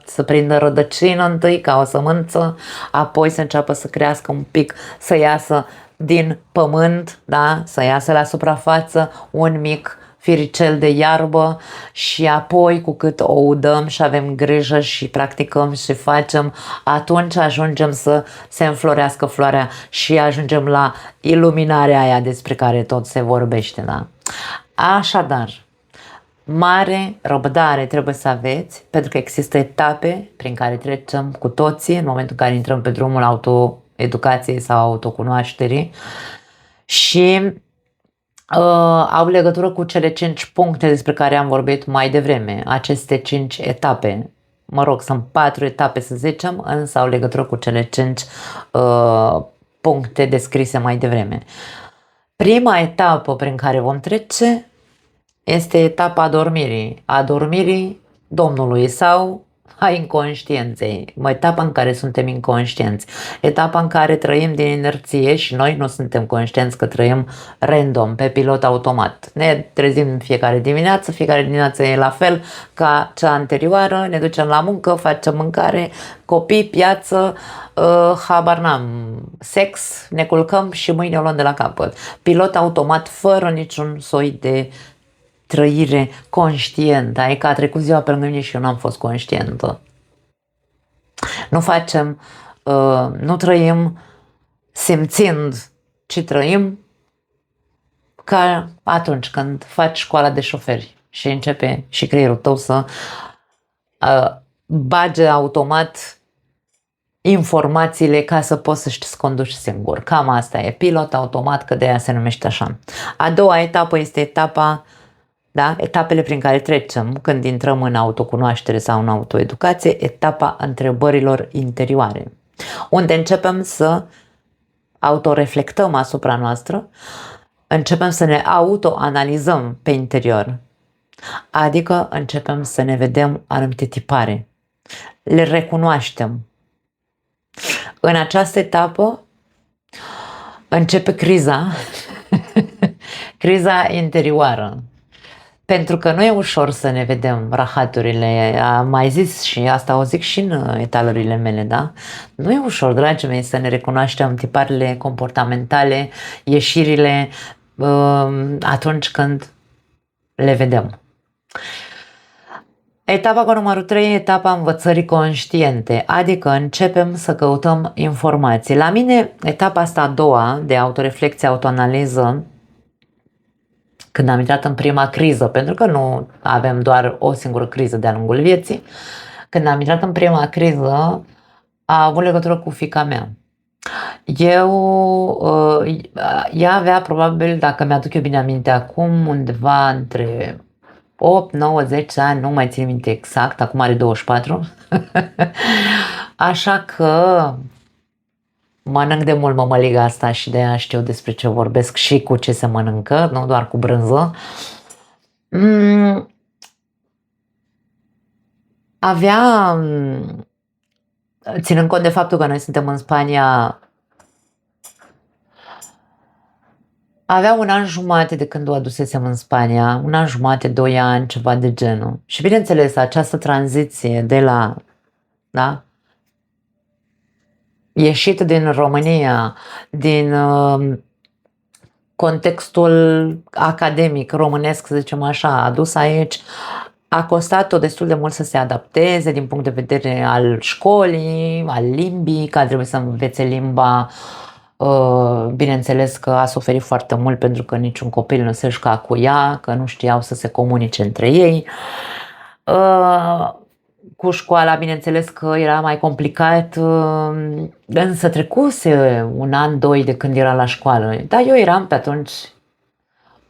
A: Să prindă rădăcină întâi ca o sămânță, apoi să înceapă să crească un pic, să iasă din pământ, da? Să iasă la suprafață un mic firicel de iarbă și apoi cu cât o udăm și avem grijă și practicăm și facem, atunci ajungem să se înflorească floarea și ajungem la iluminarea aia despre care tot se vorbește, da? Așadar, mare răbdare trebuie să aveți, pentru că există etape prin care trecem cu toții în momentul în care intrăm pe drumul autoeducației sau autocunoașterii și au legătură cu cele 5 puncte despre care am vorbit mai devreme. Aceste 5 etape, mă rog, sunt 4 etape să zicem, însă au legătură cu cele 5 puncte descrise mai devreme. Prima etapă prin care vom trece este etapa adormirii Domnului sau a inconștienței, etapa în care suntem inconștienți, etapa în care trăim din inerție și noi nu suntem conștienți că trăim random, pe pilot automat. Ne trezim fiecare dimineață e la fel ca cea anterioară, ne ducem la muncă, facem mâncare, copii, piață, habar n-am, sex, ne culcăm și mâine o luăm de la capăt. Pilot automat, fără niciun soi de trăire conștientă, adică a trecut ziua pe lângă mine și eu n-am fost conștientă. Nu trăim simțind ci trăim ca atunci când faci școala de șoferi și începe și creierul tău să bage automat informațiile ca să poți să-și conduci singur. Cam asta e, pilot automat, că de aia se numește așa. A doua etapă este etapele prin care trecem când intrăm în autocunoaștere sau în autoeducație, etapa întrebărilor interioare, unde începem să autoreflectăm asupra noastră, începem să ne autoanalizăm pe interior, adică începem să ne vedem anumite tipare, le recunoaștem. În această etapă începe criza, criza interioară, pentru că nu e ușor să ne vedem rahaturile, am mai zis și asta o zic și în etalările mele, da? Nu e ușor, dragii mei, să ne recunoaștem tiparele comportamentale, ieșirile atunci când le vedem. Etapa cu numărul 3, etapa învățării conștiente, adică începem să căutăm informații. La mine, etapa asta a doua de autoreflecție, autoanaliză, când am intrat în prima criză, pentru că nu avem doar o singură criză de-a lungul vieții, când am intrat în prima criză, a avut legătură cu fiica mea. Ea avea probabil, dacă mi-aduc eu bine aminte acum, undeva între 8, 9, 10 ani, nu mai țin minte exact, acum are 24. Așa că mănânc de mult mămăliga asta și de aia știu despre ce vorbesc și cu ce se mănâncă, nu doar cu brânză. Avea, ținând cont de faptul că noi suntem în Spania, avea 1 an jumate de când o adusesem în Spania, 1 an jumate, 2 ani, ceva de genul. Și bineînțeles, această tranziție de la, ieșit din România, din contextul academic românesc, să zicem așa, adus aici, a costat-o destul de mult să se adapteze din punct de vedere al școlii, al limbii, că a trebuit să învețe limba. Bineînțeles că a suferit foarte mult pentru că niciun copil nu se juca cu ea, că nu știau să se comunice între ei. Cu școala, bineînțeles că era mai complicat, însă trecuse 1 an, 2 de când era la școală. Dar eu eram pe atunci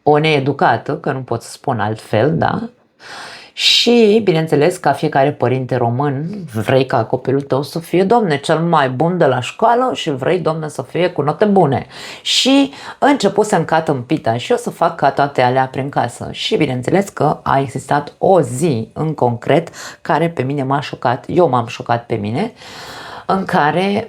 A: o needucată, că nu pot să spun altfel, da? Și, bineînțeles, ca fiecare părinte român, vrei ca copilul tău să fie, domne, cel mai bun de la școală și vrei, domne, să fie cu note bune. Și a început să încat în pita și eu să fac ca toate alea prin casă. Și, bineînțeles, că a existat o zi în concret care pe mine m-a șocat, eu m-am șocat pe mine, în care,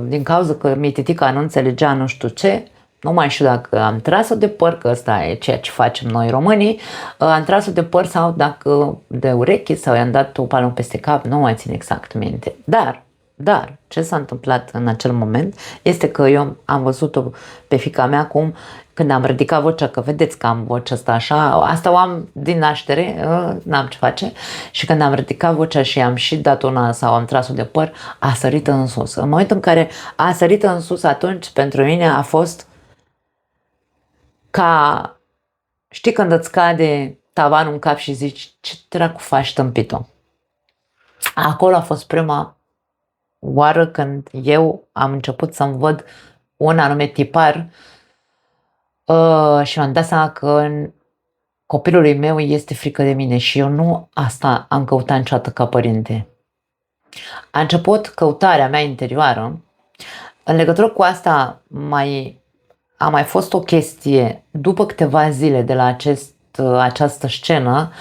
A: din cauza că mititica nu înțelegea nu știu ce, nu mai știu dacă am tras-o de păr, că ăsta e ceea ce facem noi românii, am tras-o de păr sau dacă de ureche sau i-am dat o palmă peste cap, nu mai țin exact minte. Dar, ce s-a întâmplat în acel moment este că eu am văzut-o pe fiica mea cum, când am ridicat vocea, că vedeți că am vocea asta așa, asta o am din naștere, n-am ce face, și când am ridicat vocea și am și dat una sau am tras-o de păr, a sărit în sus. În momentul în care a sărit în sus, atunci pentru mine a fost ca, știi când îți cade tavanul în cap și zici, ce dracu faci, tâmpit-o? Acolo a fost prima oară când eu am început să-mi văd un anume tipar și mi-am dat seama că copilului meu este frică de mine și eu nu asta am căutat niciodată ca părinte. A început căutarea mea interioară. În legătură cu asta a mai fost o chestie. După câteva zile de la această scenă,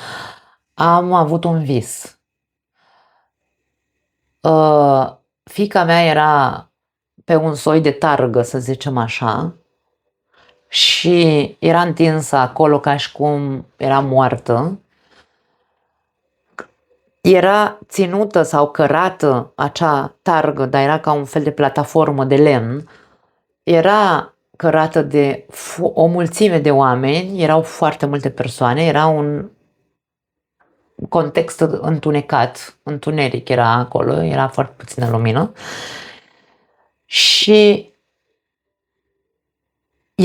A: am avut un vis. Fiica mea era pe un soi de targă, să zicem așa, și era întinsă acolo ca și cum era moartă. Era ținută sau cărată acea targă, dar era ca un fel de plataformă de lemn. Era cărată de o mulțime de oameni, erau foarte multe persoane, era un context întunecat, întuneric era acolo, era foarte puțină lumină. Și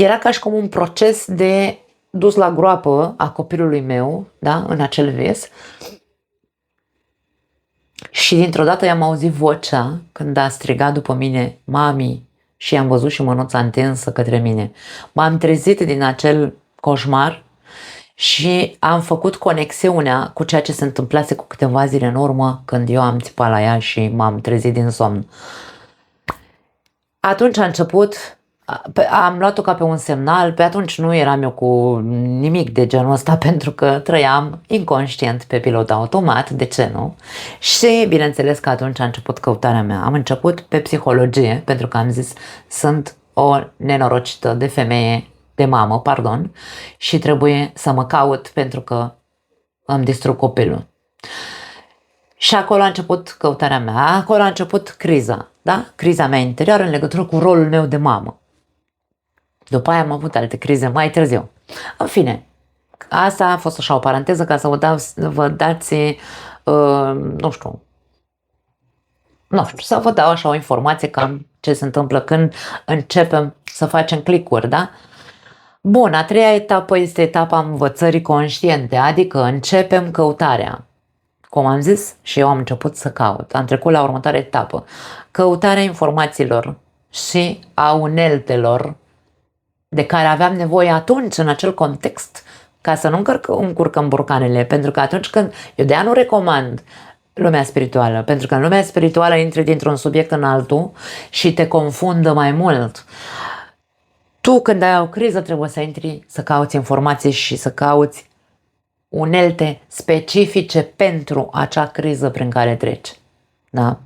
A: era ca și cum un proces de dus la groapă a copilului meu, da, în acel vis. Și dintr-o dată i-am auzit vocea când a strigat după mine, mami, și am văzut și mânuța întinsă către mine. M-am trezit din acel coșmar și am făcut conexiunea cu ceea ce se întâmplase cu câteva zile în urmă când eu am țipat la ea și m-am trezit din somn. Atunci a început, am luat-o ca pe un semnal, pe atunci nu eram eu cu nimic de genul ăsta pentru că trăiam inconștient pe pilot automat, de ce nu? Și bineînțeles că atunci a început căutarea mea. Am început pe psihologie, pentru că am zis sunt o nenorocită de femeie, de mamă, pardon, și trebuie să mă caut pentru că îmi distrug copilul. Și acolo a început căutarea mea, acolo a început criza, da? Criza mea interioară în legătură cu rolul meu de mamă. După aia am avut alte crize mai târziu. În fine, asta a fost așa o paranteză ca să vă dați, nu știu, să vă dau așa o informație cam ce se întâmplă când începem să facem clicuri, da? Bun, a treia etapă este etapa învățării conștiente, adică începem căutarea. Cum am zis, și eu am început să caut. Am trecut la următoarea etapă. Căutarea informațiilor și a uneltelor de care aveam nevoie atunci, în acel context, ca să nu încurcăm borcanele. Pentru că atunci când... Eu de-aia nu recomand lumea spirituală, pentru că în lumea spirituală intri dintr-un subiect în altul și te confundă mai mult. Tu, când ai o criză, trebuie să intri, să cauți informații și să cauți unelte specifice pentru acea criză prin care treci. Da?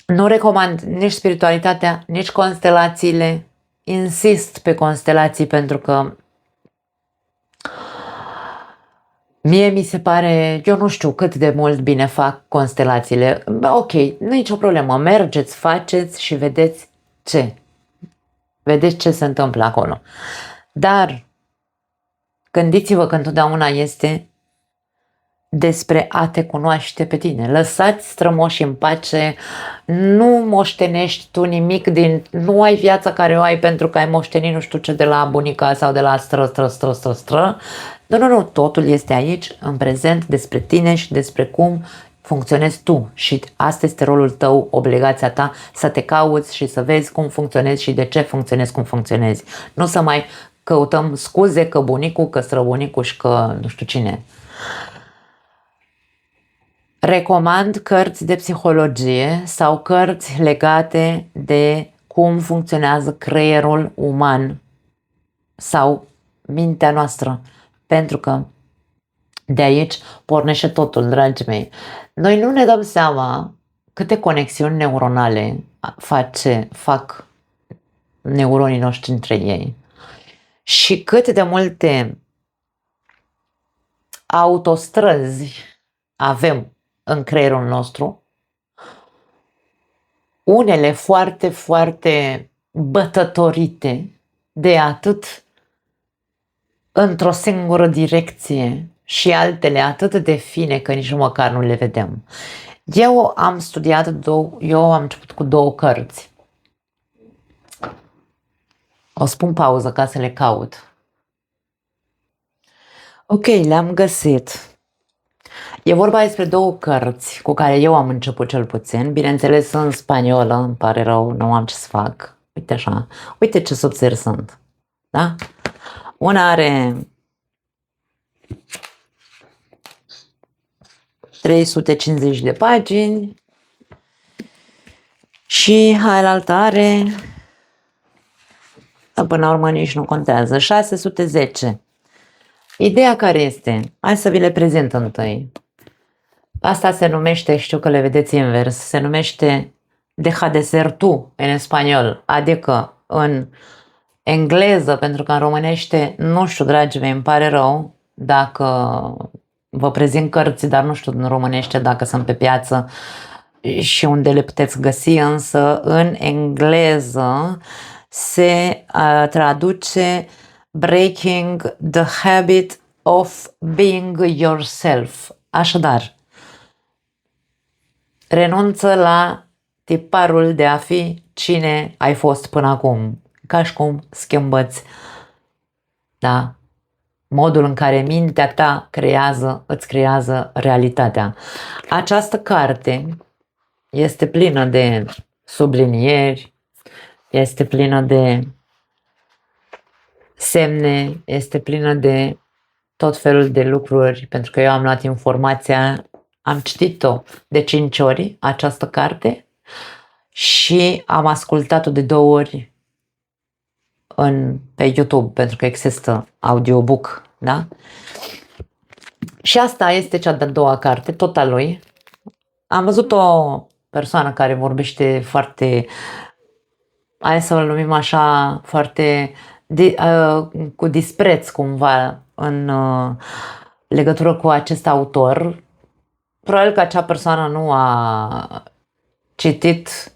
A: Nu recomand nici spiritualitatea, nici constelațiile. Insist pe constelații pentru că mie mi se pare, eu nu știu cât de mult bine fac constelațiile. Ok, nu e nicio problemă, mergeți, faceți și vedeți ce. Vedeți ce se întâmplă acolo. Dar gândiți-vă că întotdeauna este despre a te cunoaște pe tine. Lăsați strămoșii în pace, nu moștenești tu nimic nu ai viața care o ai pentru că ai moștenit nu știu ce de la bunica sau de la stră. Nu, totul este aici, în prezent, despre tine și despre cum funcționezi tu și asta este rolul tău, obligația ta, să te cauți și să vezi cum funcționezi și de ce funcționezi cum funcționezi. Nu să mai căutăm scuze că bunicul, că străbunicul și că nu știu cine. Recomand cărți de psihologie sau cărți legate de cum funcționează creierul uman sau mintea noastră, pentru că de aici pornește totul, dragii mei. Noi nu ne dăm seama câte conexiuni neuronale fac neuronii noștri între ei și cât de multe autostrăzi avem în creierul nostru, unele foarte, foarte bătătorite de atât într-o singură direcție și altele atât de fine că nici măcar nu le vedem. Eu am început cu 2 cărți. O spun pauză ca să le caut. Ok, le-am găsit. E vorba despre 2 cărți cu care eu am început cel puțin. Bineînțeles în spaniolă, îmi pare rău, nu am ce să fac. Uite așa, uite ce subțiri sunt. Da? Una are 350 de pagini și alaltă are, până la urmă nici nu contează, 610. Ideea care este? Hai să vi le prezint întâi. Asta se numește, știu că le vedeți invers, se numește deja de ser tu în spaniol, adică în engleză, pentru că în românește, nu știu, dragii mei, îmi pare rău dacă vă prezint cărți, dar nu știu în românește dacă sunt pe piață și unde le puteți găsi, însă în engleză se traduce Breaking the Habit of Being Yourself. Așadar, renunță la tiparul de a fi cine ai fost până acum. Ca și cum schimbăți, da, modul în care mintea ta îți creează realitatea. Această carte este plină de sublinieri, este plină de semne, este plină de tot felul de lucruri, pentru că eu am luat informația, am citit-o de 5 ori, această carte, și am ascultat-o de 2 ori pe YouTube, pentru că există audiobook, da? Și asta este cea de-a doua carte, tot a lui. Am văzut o persoană care vorbește foarte, hai să-l numim așa, foarte cu dispreț cumva în legătură cu acest autor. Probabil că acea persoană nu a citit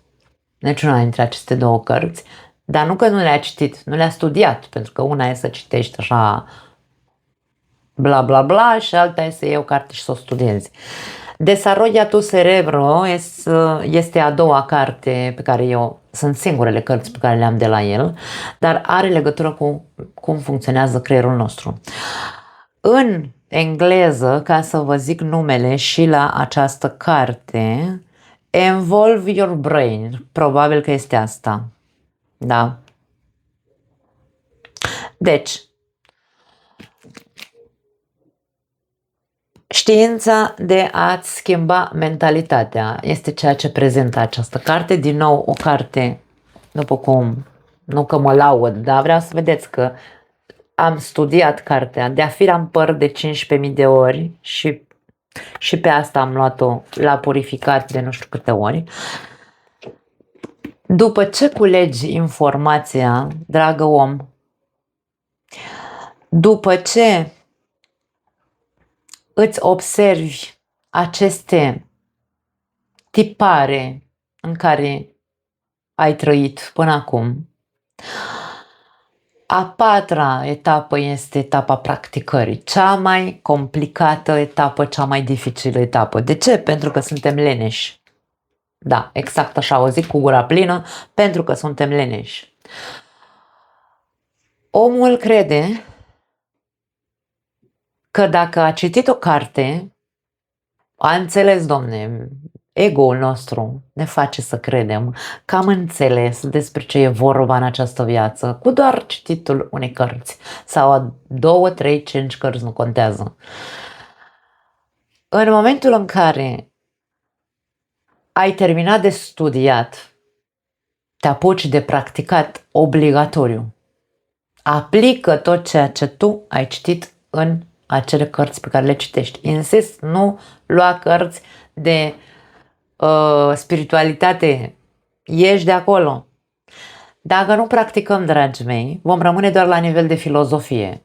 A: niciuna dintre aceste 2 cărți, dar nu că nu le-a citit, nu le-a studiat, pentru că una e să citești așa bla bla bla și alta e să iei o carte și să o studiezi. Desarrolla tu cerebro este a doua carte pe care sunt singurele cărți pe care le-am de la el, dar are legătură cu cum funcționează creierul nostru. În engleză, ca să vă zic numele și la această carte, Evolve Your Brain, probabil că este asta, da? Deci, știința de a-ți schimba mentalitatea este ceea ce prezintă această carte. Din nou, o carte, după cum, nu că mă laud, dar vreau să vedeți că am studiat cartea de-a fi în păr de 15.000 de ori și pe asta am luat-o la purificat de nu știu câte ori. După ce culegi informația, dragă om, după ce îți observi aceste tipare în care ai trăit până acum, a 4-a etapă este etapa practicării, cea mai complicată etapă, cea mai dificilă etapă. De ce? Pentru că suntem leneși. Da, exact așa o zic cu gura plină, pentru că suntem leneși. Omul crede că dacă a citit o carte, a înțeles, domne, ego-ul nostru ne face să credem că am înțeles despre ce e vorba în această viață cu doar cititul unei cărți sau a 2, 3, 5 cărți, nu contează. În momentul în care ai terminat de studiat, te apuci de practicat obligatoriu. Aplică tot ceea ce tu ai citit în acele cărți pe care le citești. Insist, nu lua cărți de spiritualitate. Ieși de acolo. Dacă nu practicăm, dragii mei, vom rămâne doar la nivel de filozofie.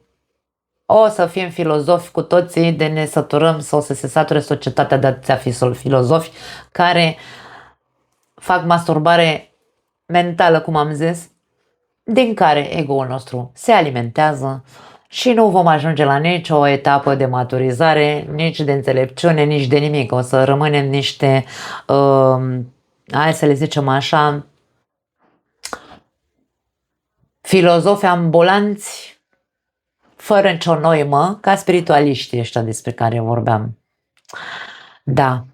A: O să fim filozofi cu toții, de ne săturăm sau să se sature societatea de atâția filozofi care fac masturbare mentală, cum am zis, din care ego-ul nostru se alimentează și nu vom ajunge la nicio etapă de maturizare, nici de înțelepciune, nici de nimic. O să rămânem niște, hai să le zicem așa, filozofi ambulanți, fără nicio noimă, ca spiritualiștii ăștia despre care vorbeam. Da.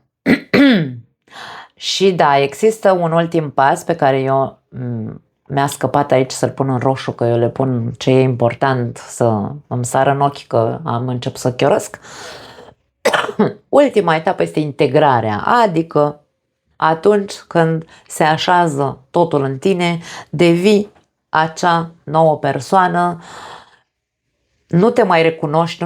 A: Și da, există un ultim pas pe care eu mi-a scăpat aici să-l pun în roșu, că eu le pun ce e important să îmi sară în ochi, că am început să chiorăsc. Ultima etapă este integrarea, adică atunci când se așează totul în tine, devii acea nouă persoană, nu te mai recunoști,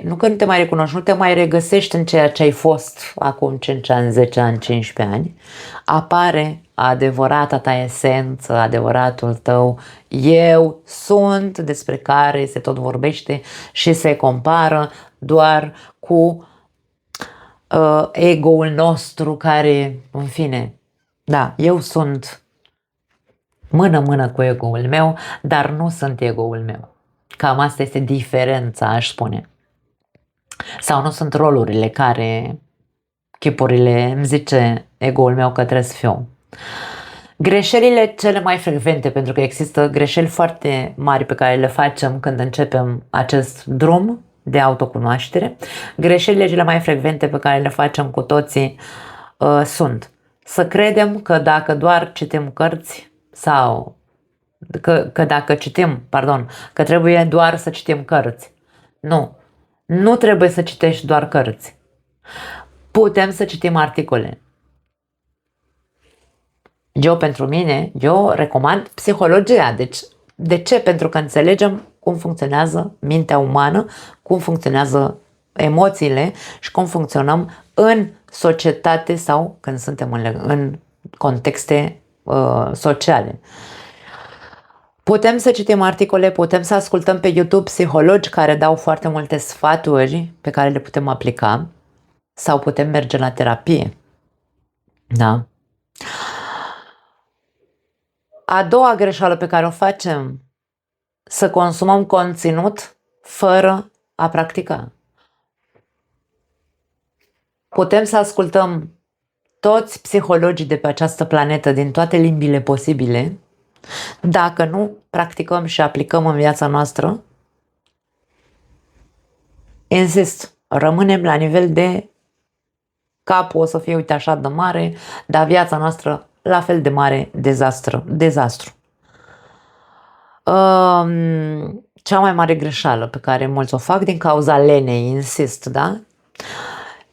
A: nu că nu te mai recunoști, nu te mai regăsești în ceea ce ai fost acum 5 ani, 10 ani, 15 ani, apare adevărata ta esență, adevăratul tău eu sunt, despre care se tot vorbește și se compară doar cu ego-ul nostru care, în fine, da, eu sunt mână-mână cu ego-ul meu, dar nu sunt ego-ul meu. Cam asta este diferența, aș spune. Sau nu sunt rolurile care, chipurile, îmi zice ego-ul meu că trebuie să fiu. Greșelile cele mai frecvente, pentru că există greșeli foarte mari pe care le facem când începem acest drum de autocunoaștere. Greșelile cele mai frecvente pe care le facem cu toții sunt să credem că dacă doar citim cărți sau că dacă citim, că trebuie doar să citim cărți. Nu trebuie să citești doar cărți. Putem să citim articole. Pentru mine, eu recomand psihologia. Deci, de ce? Pentru că înțelegem cum funcționează mintea umană, cum funcționează emoțiile și cum funcționăm în societate sau când suntem în contexte sociale. Putem să citim articole, putem să ascultăm pe YouTube psihologi care dau foarte multe sfaturi pe care le putem aplica sau putem merge la terapie. Da? A doua greșeală pe care o facem, să consumăm conținut fără a practica. Putem să ascultăm toți psihologii de pe această planetă din toate limbile posibile. Dacă nu practicăm și aplicăm în viața noastră, insist, rămânem la nivel de capul o să fie, uite așa de mare, dar viața noastră la fel de mare dezastru. Cea mai mare greșeală pe care mulți o fac din cauza lenei, insist, da?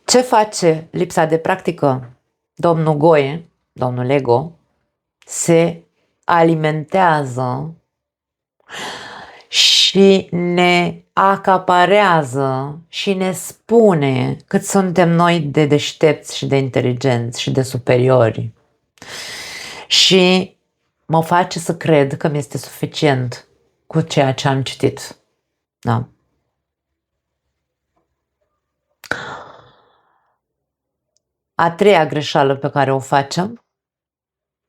A: Ce face lipsa de practică? Domnul Goe, domnul Ego, se alimentează și ne acaparează și ne spune cât suntem noi de deștepți și de inteligenți și de superiori. Și mă face să cred că mi este suficient cu ceea ce am citit. Da. A treia greșeală pe care o facem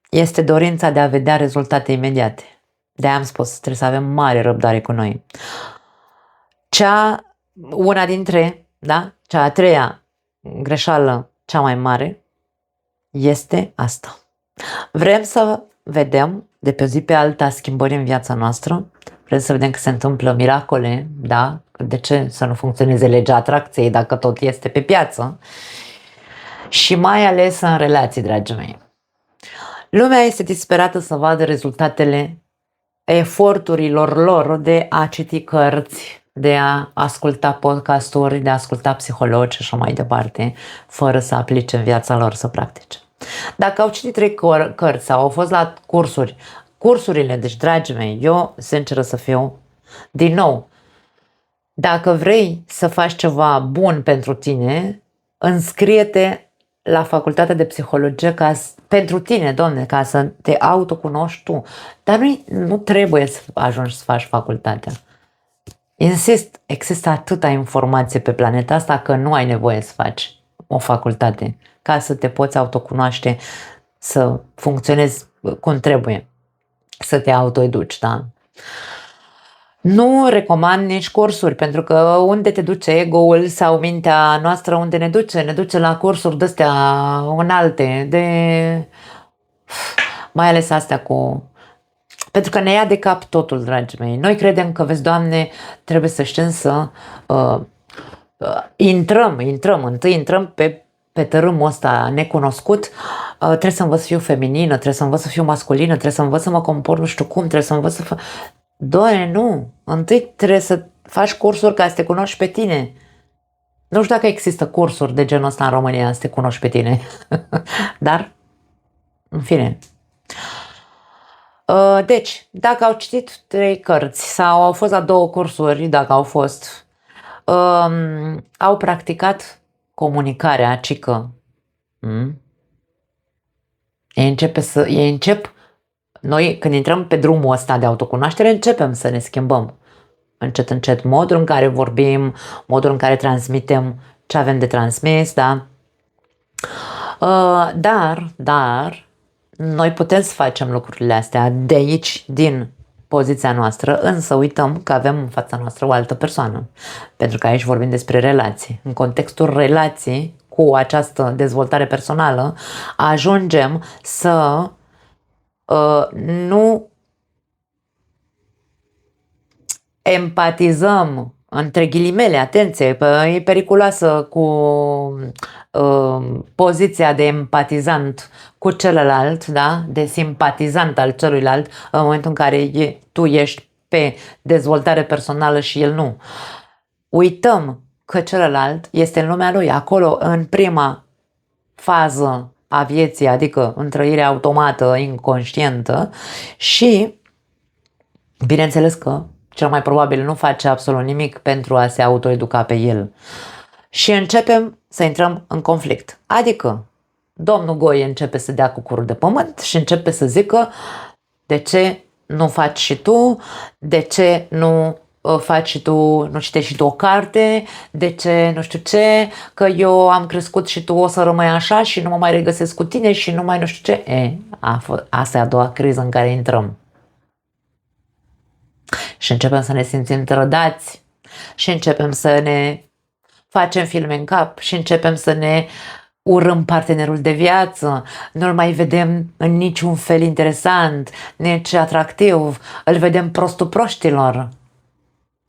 A: este dorința de a vedea rezultate imediate. De-aia am spus, trebuie să avem mare răbdare cu noi. Cea a treia greșeală cea mai mare este asta. Vrem să vedem de pe o zi pe alta schimbări în viața noastră, vrem să vedem că se întâmplă miracole, da? De ce să nu funcționeze legea atracției dacă tot este pe piață? Și mai ales în relații, dragii mei. Lumea este disperată să vadă rezultatele eforturilor lor de a citi cărți, de a asculta podcasturi, de a asculta psihologi și așa mai departe, fără să aplice în viața lor, să practice. Dacă au citit 3 cărți sau au fost la cursurile, deci, dragii mei, eu, sinceră să fiu, din nou, dacă vrei să faci ceva bun pentru tine, înscrie-te la facultatea de psihologie pentru tine, Doamne, ca să te autocunoști tu. Dar nu trebuie să ajungi să faci facultatea. Insist, există atâta informație pe planeta asta că nu ai nevoie să faci o facultate ca să te poți autocunoaște, să funcționezi cum trebuie, să te autoeduci, da? Nu recomand nici cursuri, pentru că unde te duce ego-ul sau mintea noastră, unde ne duce? Ne duce la cursuri de-astea înalte, mai ales astea pentru că ne ia de cap totul, dragii mei. Noi credem că, vezi, Doamne, trebuie să știm să intrăm pe tărâmul ăsta necunoscut, trebuie să învăț să fiu feminină, trebuie să învăț să fiu masculină, trebuie să învăț să mă comport nu știu cum, trebuie să învăț să Doamne, nu! Întâi trebuie să faci cursuri ca să te cunoști pe tine. Nu știu dacă există cursuri de genul ăsta în România, să te cunoști pe tine. Dar, în fine. Deci, dacă au citit 3 cărți sau au fost la 2 cursuri, dacă au fost, au practicat comunicarea, cică. Ei încep, noi când intrăm pe drumul ăsta de autocunoaștere, începem să ne schimbăm încet modul în care vorbim, modul în care transmitem ce avem de transmis, da? Dar noi putem să facem lucrurile astea de aici, din poziția noastră, însă uităm că avem în fața noastră o altă persoană, pentru că aici vorbim despre relații. În contextul relației cu această dezvoltare personală, ajungem să nu empatizăm, între ghilimele, atenție, e periculoasă cu poziția de empatizant cu celălalt, da? De simpatizant al celuilalt, în momentul în care tu ești pe dezvoltare personală și el nu. Uităm că celălalt este în lumea lui, acolo, în prima fază a vieții, adică în trăirea automată, inconștientă, și bineînțeles că cel mai probabil nu face absolut nimic pentru a se autoeduca pe el. Și începem să intrăm în conflict. Adică domnul Goie începe să dea cu curul de pământ și începe să zică: de ce nu faci și tu? De ce nu faci și tu, nu citești și tu o carte? De ce nu știu ce? Că eu am crescut și tu o să rămâi așa și nu mă mai regăsesc cu tine și nu mai nu știu ce. Asta e a doua criză în care intrăm. Și începem să ne simțim trădați și începem să ne facem filme în cap și începem să ne urâm partenerul de viață, nu-l mai vedem în niciun fel interesant, nici atractiv, îl vedem prostul proștilor.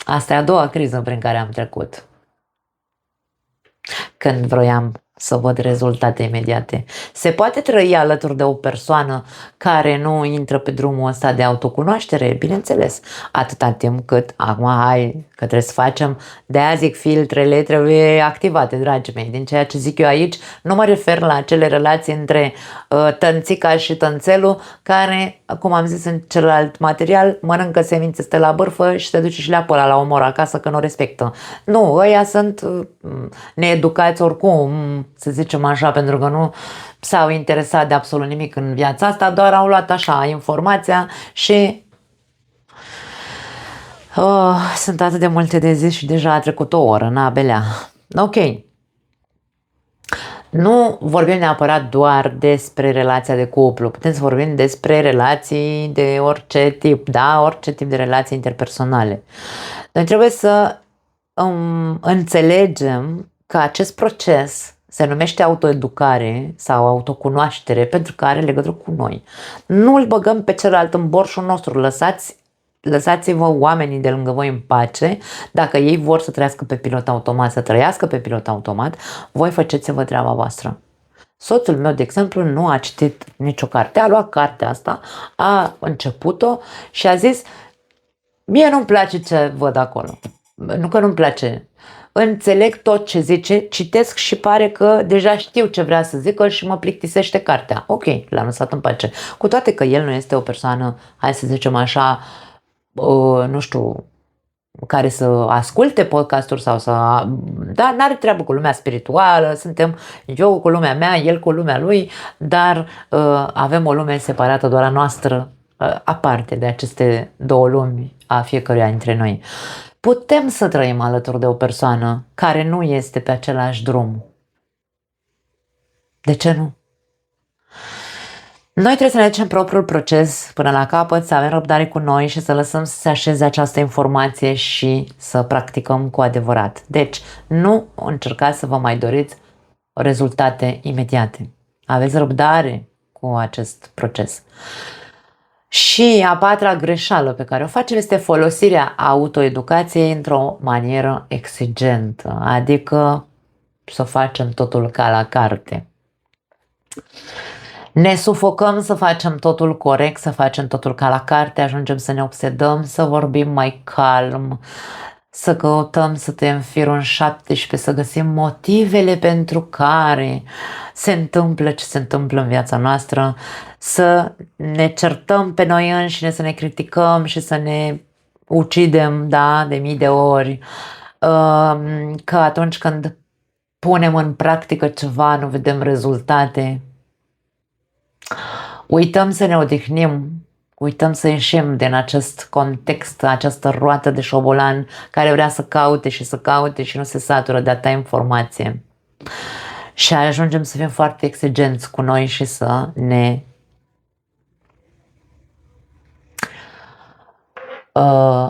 A: Asta e a doua criză prin care am trecut. Când vroiam să văd rezultate imediate. Se poate trăi alături de o persoană care nu intră pe drumul ăsta de autocunoaștere? Bineînțeles, atâta timp cât, acum hai, că trebuie să facem, de-aia zic, filtrele trebuie activate, dragii mei. Din ceea ce zic eu aici, nu mă refer la acele relații între tănțica și tănțelul, care, cum am zis în celălalt material, mănâncă semințe, stă la bârfă și se duce și le-a pe ăla la omor acasă că nu respectă. Nu, ăia sunt needucați oricum, să zicem așa, pentru că nu s-au interesat de absolut nimic în viața asta, doar au luat așa informația și sunt atât de multe de zis și deja a trecut o oră, n-abelea. Ok. Nu vorbim neapărat doar despre relația de cuplu, putem să vorbim despre relații de orice tip, da? Orice tip de relații interpersonale. Noi trebuie să înțelegem că acest proces se numește autoeducare sau autocunoaștere pentru că are legătură cu noi. Nu îl băgăm pe celălalt în borșul nostru, lăsați-vă oamenii de lângă voi în pace. Dacă ei vor să trăiască pe pilot automat, să trăiască pe pilot automat, voi faceți-vă treaba voastră. Soțul meu, de exemplu, nu a citit nicio carte, a luat cartea asta, a început-o și a zis: mie nu-mi place ce văd acolo. Nu că nu-mi place, înțeleg tot ce zice, citesc și pare că deja știu ce vrea să zică și mă plictisește cartea. Ok, l-am lăsat în pace. Cu toate că el nu este o persoană, hai să zicem așa, nu știu, care să asculte podcasturi sau să... Da, n-are treabă cu lumea spirituală, suntem eu cu lumea mea, el cu lumea lui, dar avem o lume separată doar a noastră, aparte de aceste două lumi a fiecăruia dintre noi. Putem să trăim alături de o persoană care nu este pe același drum. De ce nu? Noi trebuie să ne ducem propriul proces până la capăt, să avem răbdare cu noi și să lăsăm să se așeze această informație și să practicăm cu adevărat. Deci, nu încercați să vă mai doriți rezultate imediate. Aveți răbdare cu acest proces. Și a patra greșeală pe care o facem este folosirea autoeducației într-o manieră exigentă, adică să facem totul ca la carte. Ne sufocăm să facem totul corect, să facem totul ca la carte, ajungem să ne obsedăm, să vorbim mai calm, să căutăm să tăiem firul în 17, să găsim motivele pentru care se întâmplă ce se întâmplă în viața noastră, să ne certăm pe noi înșine, să ne criticăm și să ne ucidem, da, de mii de ori, că atunci când punem în practică ceva nu vedem rezultate. Uităm să ne odihnim, uităm să ieșim din acest context, această roată de șobolan care vrea să caute și să caute și nu se satură de atâta informație. Și ajungem să fim foarte exigenți cu noi și să ne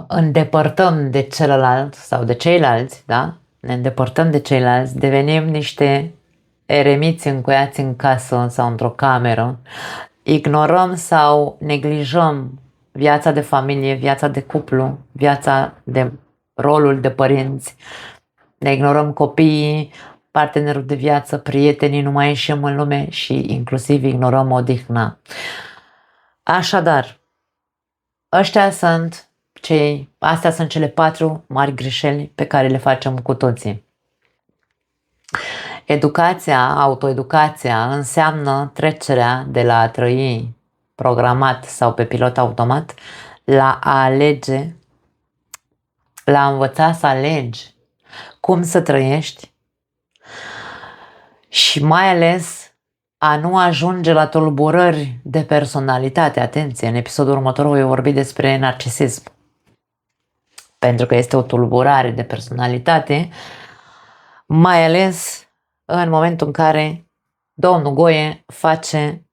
A: îndepărtăm de celălalt sau de ceilalți, da? Ne îndepărtăm de ceilalți, devenim niște eremiți încuiați în casă sau într-o cameră, ignorăm sau neglijăm viața de familie, viața de cuplu, viața de rolul de părinți, ne ignorăm copiii, partenerul de viață, prietenii, nu mai ieșim în lume și inclusiv ignorăm odihna. Așadar, astea sunt cele 4 mari greșeli pe care le facem cu toții. Autoeducația înseamnă trecerea de la a trăi programat sau pe pilot automat la a alege, la a învăța să alegi cum să trăiești și mai ales a nu ajunge la tulburări de personalitate. Atenție, în episodul următor voi vorbi despre narcisism, pentru că este o tulburare de personalitate, mai ales în momentul în care domnul Goie face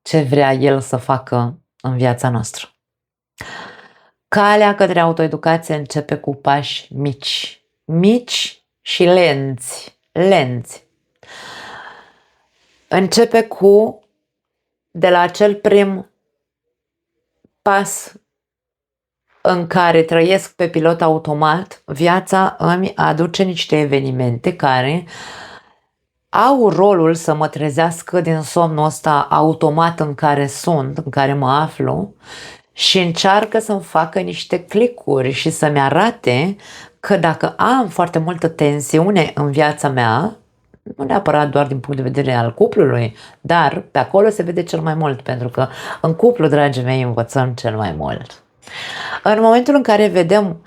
A: ce vrea el să facă în viața noastră. Calea către autoeducație începe cu pași mici și lenți. Începe de la acel prim pas în care trăiesc pe pilot automat. Viața îmi aduce niște evenimente care au rolul să mă trezească din somnul ăsta automat în care mă aflu și încearcă să-mi facă niște clicuri și să-mi arate că dacă am foarte multă tensiune în viața mea, nu neapărat doar din punct de vedere al cuplului, dar pe acolo se vede cel mai mult, pentru că în cuplu, dragii mei, învățăm cel mai mult. În momentul în care vedem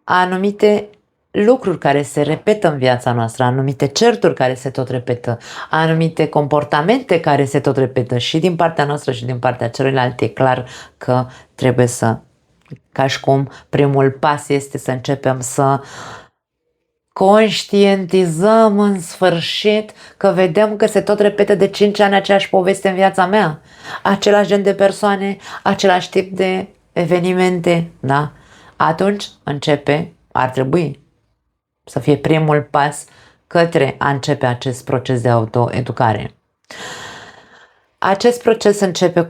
A: anumite lucruri care se repetă în viața noastră, anumite certuri care se tot repetă, anumite comportamente care se tot repetă și din partea noastră și din partea celuilalt, e clar că trebuie ca și cum primul pas este să începem să conștientizăm în sfârșit că vedem că se tot repetă de 5 ani aceeași poveste în viața mea, același gen de persoane, același tip de evenimente, da? Atunci ar trebui să fie primul pas către a începe acest proces de autoeducare. Acest proces începe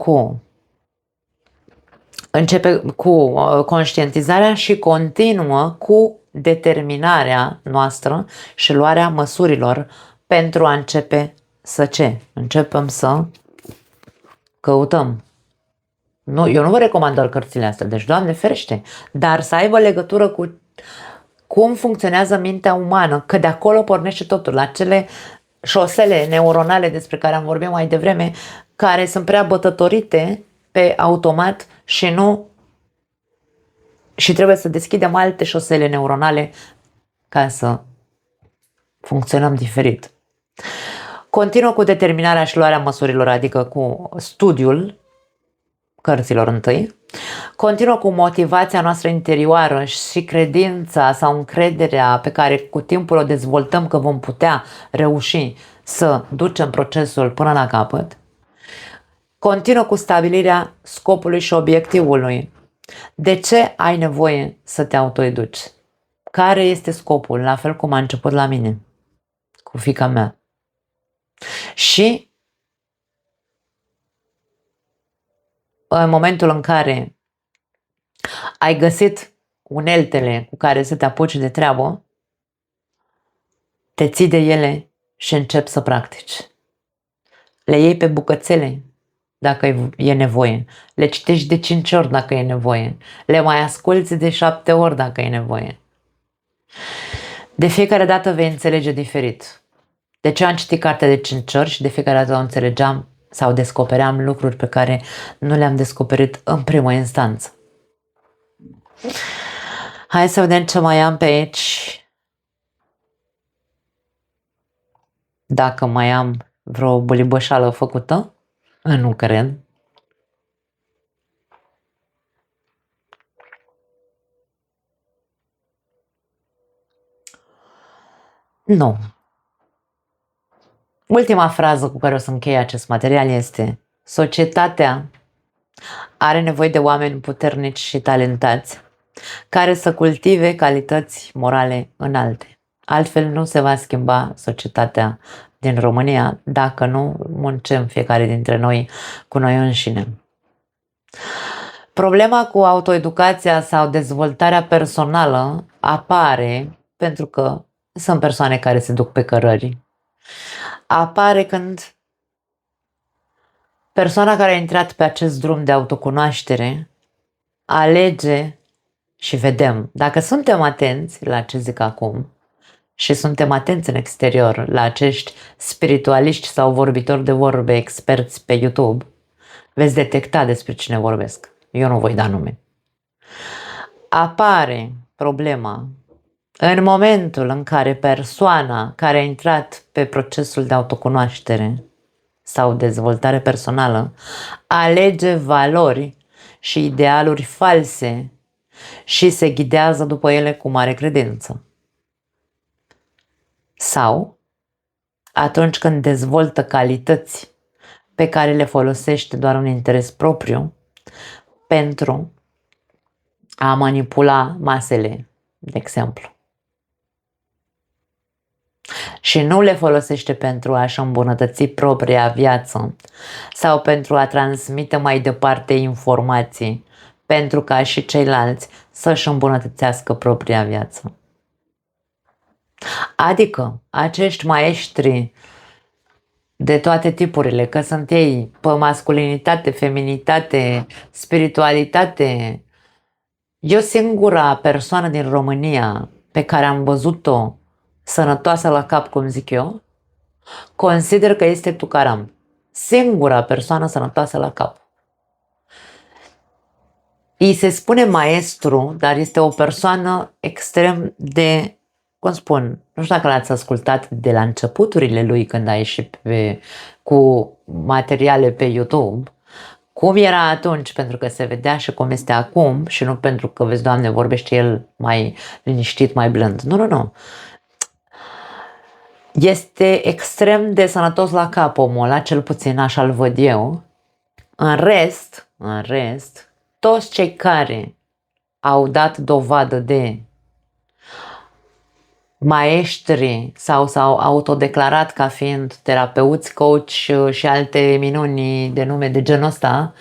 A: cu conștientizarea și continuă cu determinarea noastră și luarea măsurilor pentru a începe Începem să căutăm. Eu nu vă recomand doar cărțile astea, deci Doamne ferește, dar să aibă legătură cu cum funcționează mintea umană, că de acolo pornește totul, la acele șosele neuronale despre care am vorbit mai devreme, care sunt prea bătătorite pe automat și trebuie să deschidem alte șosele neuronale ca să funcționăm diferit. Continuă cu determinarea și luarea măsurilor, adică cu studiul cărților întâi. Continuă cu motivația noastră interioară și credința sau încrederea pe care cu timpul o dezvoltăm că vom putea reuși să ducem procesul până la capăt. Continuă cu stabilirea scopului și obiectivului. De ce ai nevoie să te autoeduci? Care este scopul? La fel cum a început la mine, cu fiica mea. Și în momentul în care ai găsit uneltele cu care să te apuci de treabă, te ții de ele și începi să practici. Le iei pe bucățele dacă e nevoie. Le citești de 5 ori dacă e nevoie. Le mai asculți de 7 ori dacă e nevoie. De fiecare dată vei înțelege diferit. De ce am citit cartea de 5 ori și de fiecare dată o înțelegeam sau descopeream lucruri pe care nu le-am descoperit în primă instanță. Hai să vedem ce mai am pe aici. Dacă mai am vreo bulibășală făcută, nu cred. Nu. Ultima frază cu care o să închei acest material este: societatea are nevoie de oameni puternici și talentați care să cultive calități morale înalte. Altfel nu se va schimba societatea din România dacă nu muncim fiecare dintre noi cu noi înșine. Problema cu autoeducația sau dezvoltarea personală apare pentru că sunt persoane care se duc pe cărări. Apare când persoana care a intrat pe acest drum de autocunoaștere alege și vedem, dacă suntem atenți la ce zic acum și suntem atenți în exterior la acești spiritualiști sau vorbitori de vorbe experți pe YouTube, veți detecta despre cine vorbesc. Eu nu voi da nume. Apare problema în momentul în care persoana care a intrat pe procesul de autocunoaștere sau dezvoltare personală alege valori și idealuri false și se ghidează după ele cu mare credință. Sau atunci când dezvoltă calități pe care le folosește doar în interes propriu pentru a manipula masele, de exemplu. Și nu le folosește pentru a-și îmbunătăți propria viață sau pentru a transmite mai departe informații, pentru ca și ceilalți să-și îmbunătățească propria viață. Adică acești maestri de toate tipurile, că sunt ei pe masculinitate, feminitate, spiritualitate. Eu singura persoană din România pe care am văzut-o sănătoasă la cap, cum zic eu, consider că este Tukaram. Singura persoană sănătoasă la cap. Îi se spune maestru, dar este o persoană extrem de, cum spun, nu știu dacă l-ați ascultat de la începuturile lui când a ieșit cu materiale pe YouTube, cum era atunci, pentru că se vedea și cum este acum și nu pentru că, vezi, Doamne, vorbește el mai liniștit, mai blând. Nu, nu, nu. Este extrem de sănătos la cap omul ăla, cel puțin așa-l văd eu. În rest, toți cei care au dat dovadă de maestri sau s-au autodeclarat ca fiind terapeuți, coach și alte minuni de nume de genul ăsta,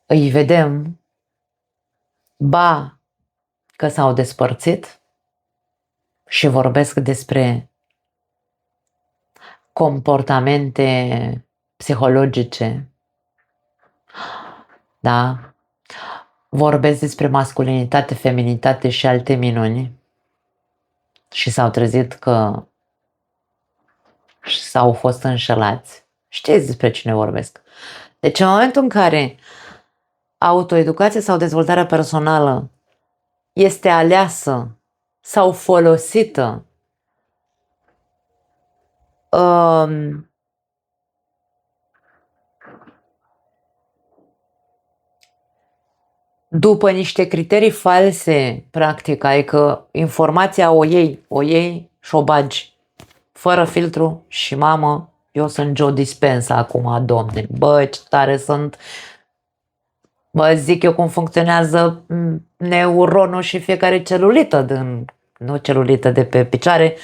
A: îi vedem, ba că s-au despărțit și vorbesc despre comportamente psihologice, da? Vorbesc despre masculinitate, feminitate și alte minuni și s-au trezit că s-au fost înșelați. Știți despre cine vorbesc. Deci în momentul în care autoeducația sau dezvoltarea personală este aleasă sau folosită după niște criterii false, practic, adică informația o iei și o bagi fără filtru și mamă, eu sunt Joe Dispenza acum, domne, bă, ce tare sunt, bă, zic eu cum funcționează neuronul și fiecare celulită, nu celulită de pe picioare,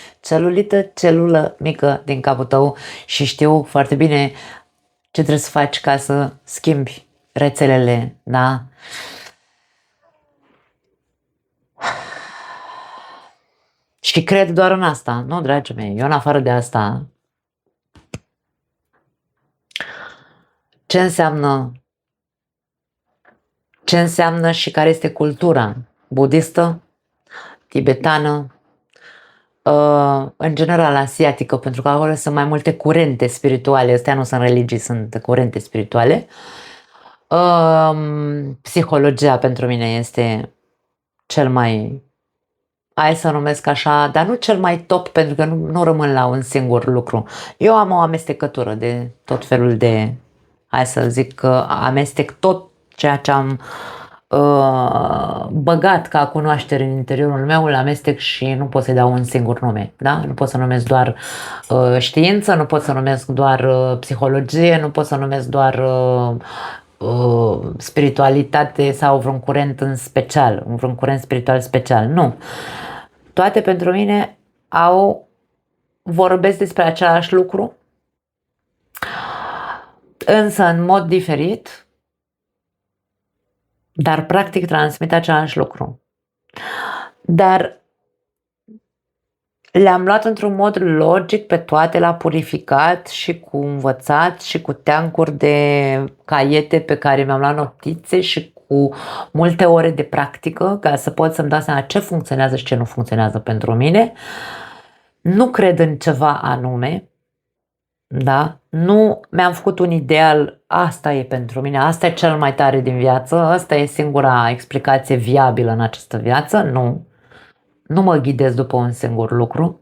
A: celulă mică din capul tău și știu foarte bine ce trebuie să faci ca să schimbi rețelele, da? Și cred doar în asta, nu, dragii mei, eu în afară de asta, ce înseamnă și care este cultura budistă, tibetană, în general asiatică, pentru că acolo sunt mai multe curente spirituale, astea nu sunt religii, sunt curente spirituale. Psihologia pentru mine este cel mai, hai să numesc așa, dar nu cel mai top, pentru că nu rămân la un singur lucru. Eu am o amestecătură de tot felul de, hai să zic că amestec tot ceea ce am băgat ca cunoaștere în interiorul meu, îl amestec și nu pot să-i dau un singur nume, da? Nu pot să numesc doar știință, nu pot să numesc doar psihologie, nu pot să numesc doar spiritualitate sau vreun curent în special, vreun curent spiritual special, nu. Toate pentru mine au vorbesc despre același lucru, însă în mod diferit, dar practic transmit același lucru. Dar le-am luat într-un mod logic pe toate, la purificat și cu învățat și cu teancuri de caiete pe care mi-am luat notițe și cu multe ore de practică ca să pot să-mi dau seama ce funcționează și ce nu funcționează pentru mine. Nu cred în ceva anume, da? Nu mi-am făcut un ideal, asta e pentru mine, asta e cel mai tare din viață, asta e singura explicație viabilă în această viață, nu. Nu mă ghidez după un singur lucru.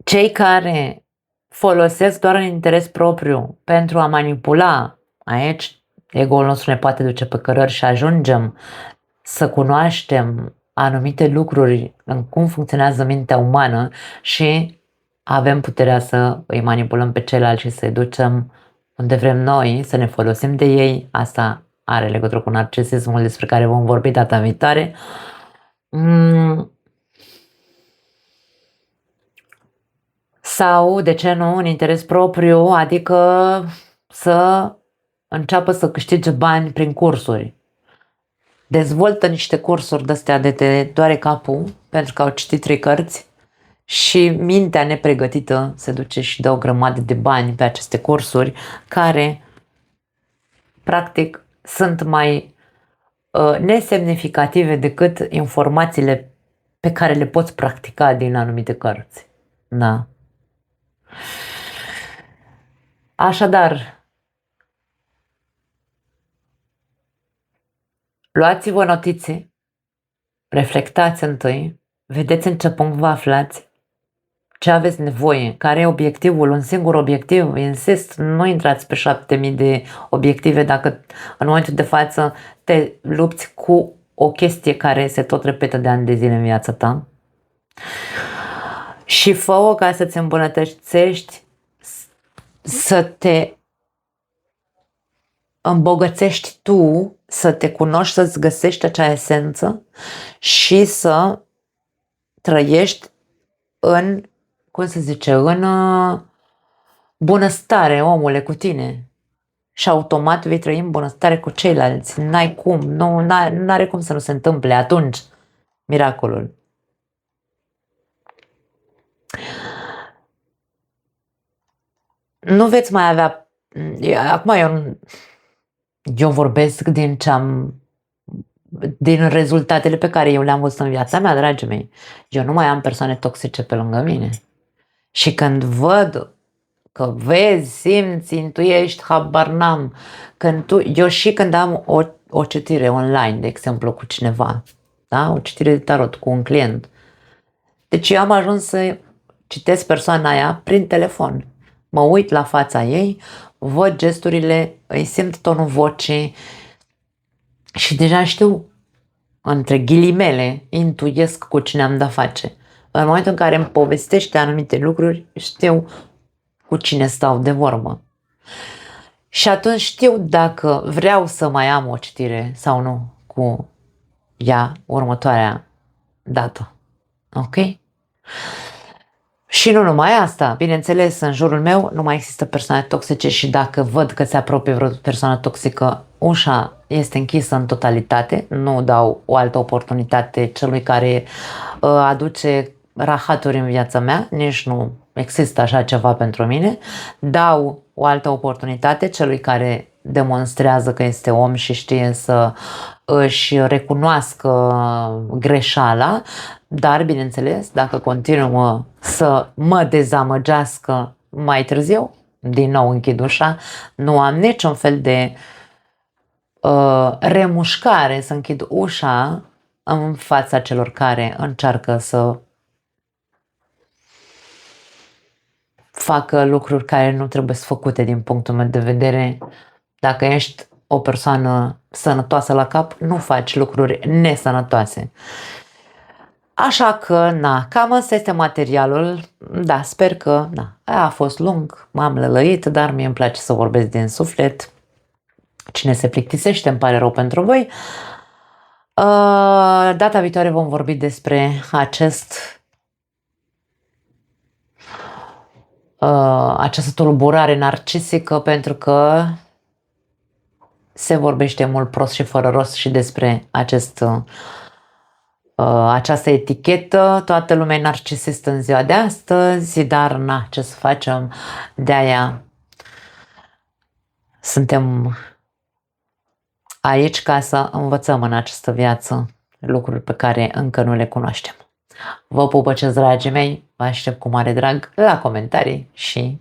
A: Cei care folosesc doar în interes propriu pentru a manipula, aici ego-ul nostru ne poate duce pe cărări și ajungem să cunoaștem anumite lucruri în cum funcționează mintea umană și avem puterea să îi manipulăm pe ceilalți și să-i ducem unde vrem noi, să ne folosim de ei. Asta are legătură cu narcisismul despre care vom vorbi data viitoare. Sau, de ce nu, un interes propriu, adică să înceapă să câștige bani prin cursuri. Dezvoltă niște cursuri de-astea de te doare capul pentru că au citit 3 cărți și mintea nepregătită se duce și dă o grămadă de bani pe aceste cursuri care practic sunt mai nesemnificative decât informațiile pe care le poți practica din anumite cărți. Da. Așadar, luați-vă notițe, reflectați întâi, vedeți în ce punct vă aflați, ce aveți nevoie, care e obiectivul, un singur obiectiv, insist, nu intrați pe 7000 de obiective dacă în momentul de față te lupți cu o chestie care se tot repetă de ani de zile în viața ta. Și fă-o ca să-ți îmbunătățești, să te îmbogățești tu, să te cunoști, să-ți găsești acea esență și să trăiești în, cum se zice, în bunăstare, omule, cu tine. Și automat vei trăi în bunăstare cu ceilalți. N-ai cum, n-are cum să nu se întâmple atunci miracolul. Nu veți mai avea... Acum eu vorbesc din rezultatele pe care eu le-am văzut în viața mea, dragii mei. Eu nu mai am persoane toxice pe lângă mine. Și când văd că vezi, simți, intuiești, habar n-am, când am o citire online, de exemplu, cu cineva, da? O citire de tarot cu un client. Deci eu am ajuns să citesc persoana aia prin telefon. Mă uit la fața ei, văd gesturile, îi simt tonul vocii și deja știu, între ghilimele, intuiesc cu cine am de-a face. În momentul în care îmi povestește anumite lucruri, știu cu cine stau de vorbă. Și atunci știu dacă vreau să mai am o citire sau nu cu ea următoarea dată. Ok? Și nu numai asta, bineînțeles, în jurul meu nu mai există persoane toxice și dacă văd că se apropie vreo persoană toxică, ușa este închisă în totalitate, nu dau o altă oportunitate celui care aduce rahaturi în viața mea, nici nu există așa ceva pentru mine, dau o altă oportunitate celui care demonstrează că este om și știe să își recunoască greșeala, dar, bineînțeles, dacă continuă să mă dezamăgească mai târziu, din nou închid ușa, nu am niciun fel de remușcare să închid ușa în fața celor care încearcă să facă lucruri care nu trebuie să făcute din punctul meu de vedere. Dacă ești o persoană sănătoasă la cap, nu faci lucruri nesănătoase. Așa că, cam ăsta este materialul. Da, sper că, a fost lung, m-am lălăit, dar mie îmi place să vorbesc din suflet. Cine se plictisește, îmi pare rău pentru voi. Data viitoare vom vorbi despre această tulburare narcisică, pentru că se vorbește mult prost și fără rost și despre această etichetă. Toată lumea e narcisistă în ziua de astăzi, dar na, ce să facem, de-aia suntem aici ca să învățăm în această viață lucruri pe care încă nu le cunoaștem. Vă pupăcesc, dragii mei, vă aștept cu mare drag la comentarii și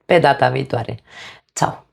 A: pe data viitoare. Ciao!